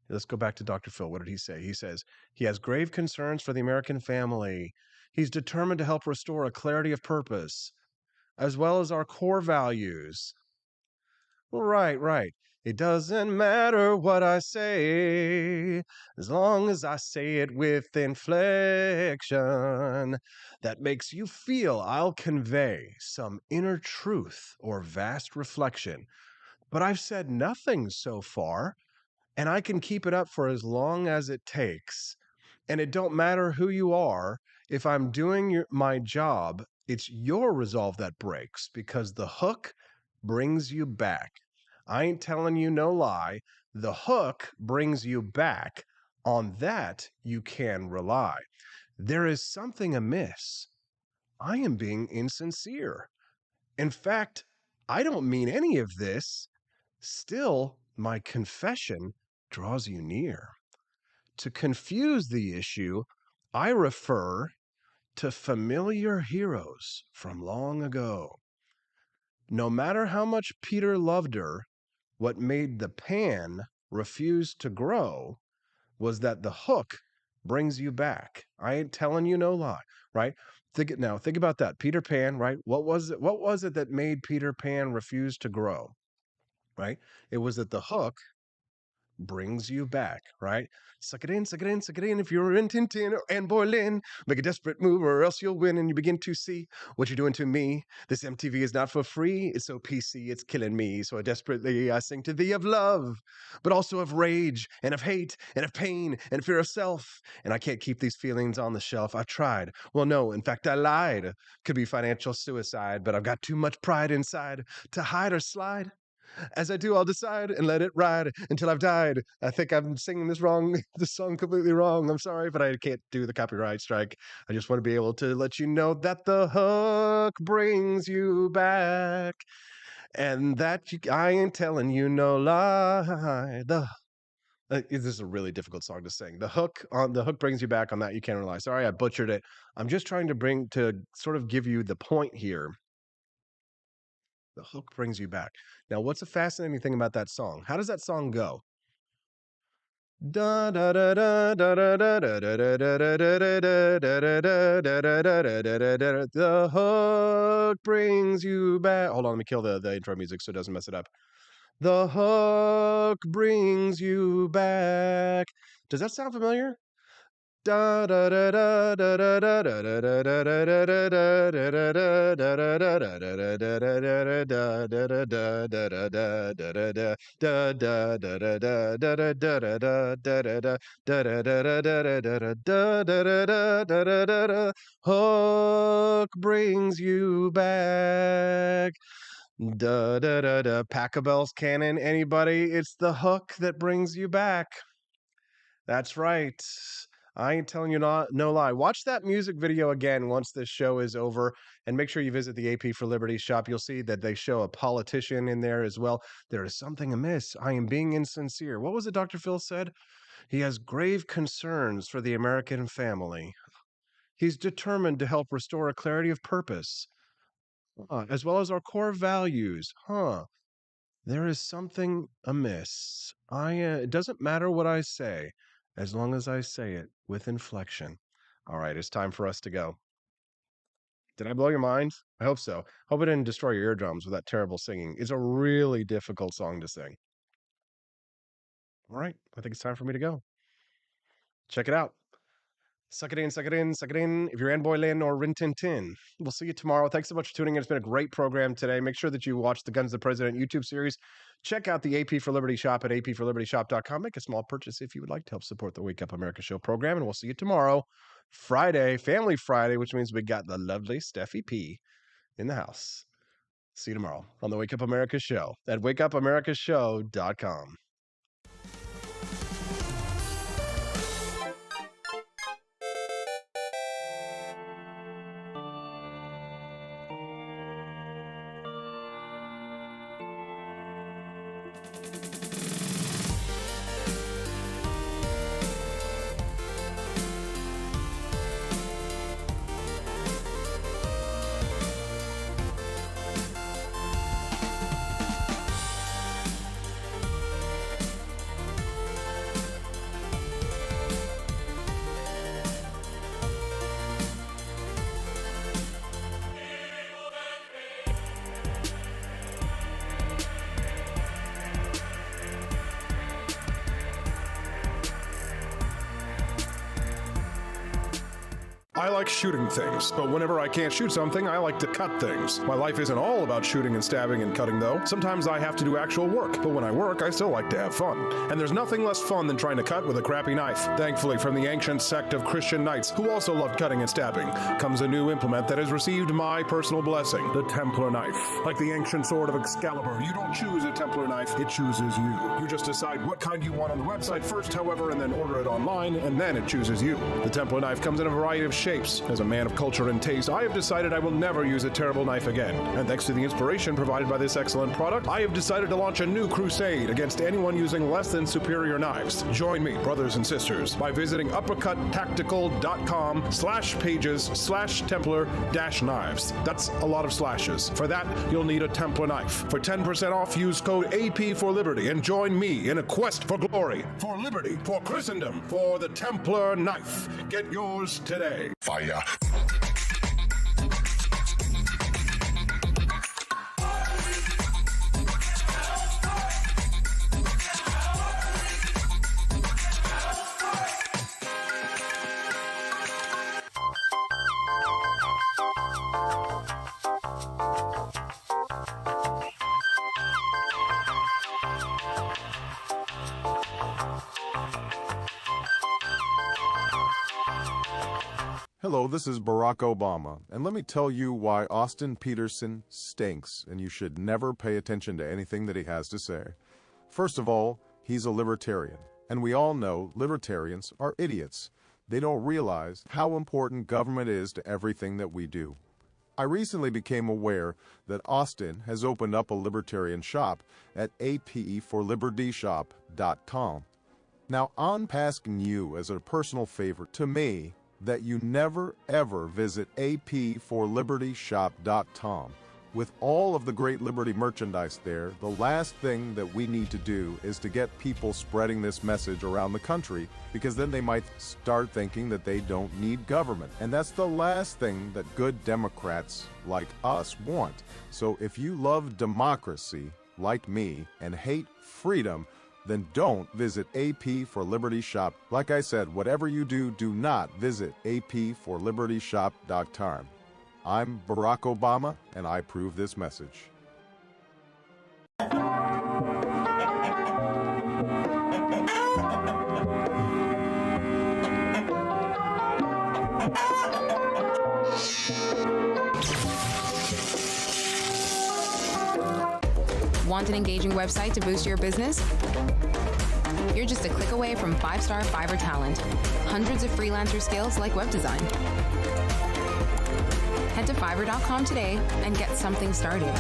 Let's go back to Dr. Phil. What did he say? He says he has grave concerns for the American family. He's determined to help restore a clarity of purpose, as well as our core values. Right, right. It doesn't matter what I say, as long as I say it with inflection that makes you feel I'll convey some inner truth or vast reflection. But I've said nothing so far, and I can keep it up for as long as it takes. And it don't matter who you are. If I'm doing my job, it's your resolve that breaks, because the hook brings you back. I ain't telling you no lie. The hook brings you back. On that, you can rely. There is something amiss. I am being insincere. In fact, I don't mean any of this. Still, my confession draws you near. To confuse the issue, I refer to familiar heroes from long ago. No matter how much Peter loved her, what made the pan refuse to grow was that the hook brings you back. I ain't telling you no lie, right? Think about that. Peter Pan, right? What was it that made Peter Pan refuse to grow? Right? It was that the hook brings you back, right? Suck it in, suck it in, suck it in. If you're in Tintin or Anne Boleyn, make a desperate move or else you'll win, and you begin to see what you're doing to me. This MTV is not for free. It's so PC, it's killing me. So I sing to thee of love, but also of rage and of hate and of pain and fear of self. And I can't keep these feelings on the shelf. I've tried. Well, no, in fact, I lied. Could be financial suicide, but I've got too much pride inside to hide or slide. As I do, I'll decide and let it ride until I've died. I think I'm singing this wrong, this song completely wrong. I'm sorry, but I can't do the copyright strike. I just want to be able to let you know that the hook brings you back, and that I ain't telling you no lie. This is a really difficult song to sing. The hook brings you back. On that you can't rely. Sorry, I butchered it. I'm just trying to sort of give you the point here. The hook brings you back. Now, what's a fascinating thing about that song? How does that song go? Da da da da da da da da da da da da da da. The hook brings you back. Hold on, let me kill the intro music so it doesn't mess it up. The hook brings you back. Does that sound familiar? Da da da da da da da da da da da da. Hook brings you back. Da da da da. Pachelbel's canon. Anybody? It's the hook that brings you back. That's right. I ain't telling you no lie. Watch that music video again once this show is over, and make sure you visit the AP for Liberty shop. You'll see that they show a politician in there as well. There is something amiss. I am being insincere. What was it Dr. Phil said? He has grave concerns for the American family. He's determined to help restore a clarity of purpose, as well as our core values. There is something amiss. It doesn't matter what I say, as long as I say it with inflection. All right, it's time for us to go. Did I blow your mind? I hope so. Hope I didn't destroy your eardrums with that terrible singing. It's a really difficult song to sing. All right, I think it's time for me to go. Check it out. Suck it in, suck it in, suck it in. If you're Anne Boleyn or Rin Tin Tin. We'll see you tomorrow. Thanks so much for tuning in. It's been a great program today. Make sure that you watch the Guns of the President YouTube series. Check out the AP for Liberty shop at apforlibertyshop.com. Make a small purchase if you would like to help support the Wake Up America Show program. And we'll see you tomorrow, Friday, Family Friday, which means we got the lovely Steffi P in the house. See you tomorrow on the Wake Up America Show at wakeupAmericaShow.com. like shooting things, but whenever I can't shoot something, I like to cut things. My life isn't all about shooting and stabbing and cutting, though. Sometimes I have to do actual work, but when I work, I still like to have fun. And there's nothing less fun than trying to cut with a crappy knife. Thankfully, from the ancient sect of Christian knights, who also loved cutting and stabbing, comes a new implement that has received my personal blessing, the Templar knife. Like the ancient sword of Excalibur, you don't choose a Templar knife, it chooses you. You just decide what kind you want on the website first, however, and then order it online, and then it chooses you. The Templar knife comes in a variety of shapes. As a man of culture and taste, I have decided I will never use a terrible knife again. And thanks to the inspiration provided by this excellent product, I have decided to launch a new crusade against anyone using less than superior knives. Join me, brothers and sisters, by visiting uppercuttactical.com/pages/Templar-knives. That's a lot of slashes. For that, you'll need a Templar knife. For 10% off, use code AP for Liberty and join me in a quest for glory, for liberty, for Christendom, for the Templar knife. Get yours today. Fire. Hello, this is Barack Obama, and let me tell you why Austin Petersen stinks, and you should never pay attention to anything that he has to say. First of all, he's a libertarian, and we all know libertarians are idiots. They don't realize how important government is to everything that we do. I recently became aware that Austin has opened up a libertarian shop at apforlibertyshop.com. Now, I'm asking you as a personal favor to me that you never ever visit apforlibertyshop.com. With all of the great Liberty merchandise there, the last thing that we need to do is to get people spreading this message around the country, because then they might start thinking that they don't need government. And that's the last thing that good Democrats like us want. So if you love democracy, like me, and hate freedom, then don't visit AP for Liberty Shop. Like I said, whatever you do, do not visit apforlibertyshop.com. I'm Barack Obama, and I approve this message. Want an engaging website to boost your business? You're just a click away from 5-star Fiverr talent. Hundreds of freelancer skills like web design. Head to Fiverr.com today and get something started.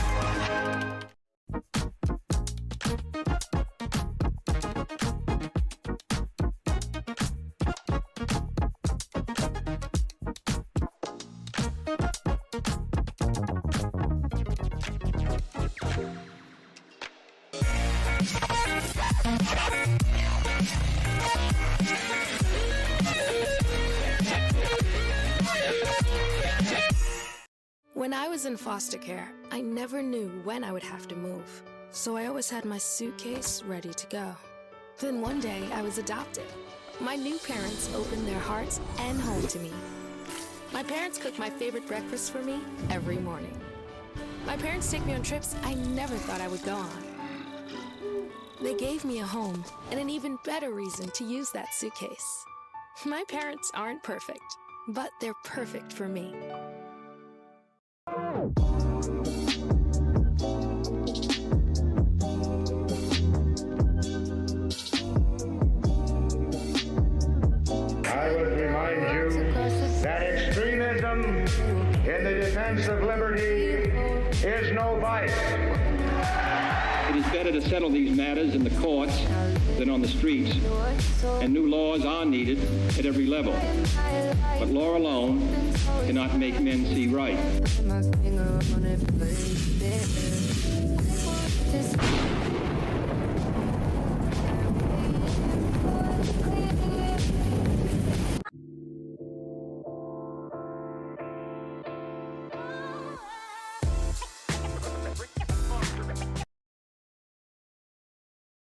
When I was in foster care, I never knew when I would have to move, so I always had my suitcase ready to go. Then one day, I was adopted. My new parents opened their hearts and home to me. My parents cook my favorite breakfast for me every morning. My parents take me on trips I never thought I would go on. They gave me a home and an even better reason to use that suitcase. My parents aren't perfect, but they're perfect for me. I would remind you that extremism in the defense of liberty is no vice. It is better to settle these matters in the courts than on the streets, and new laws are needed at every level. But law alone cannot make men see right.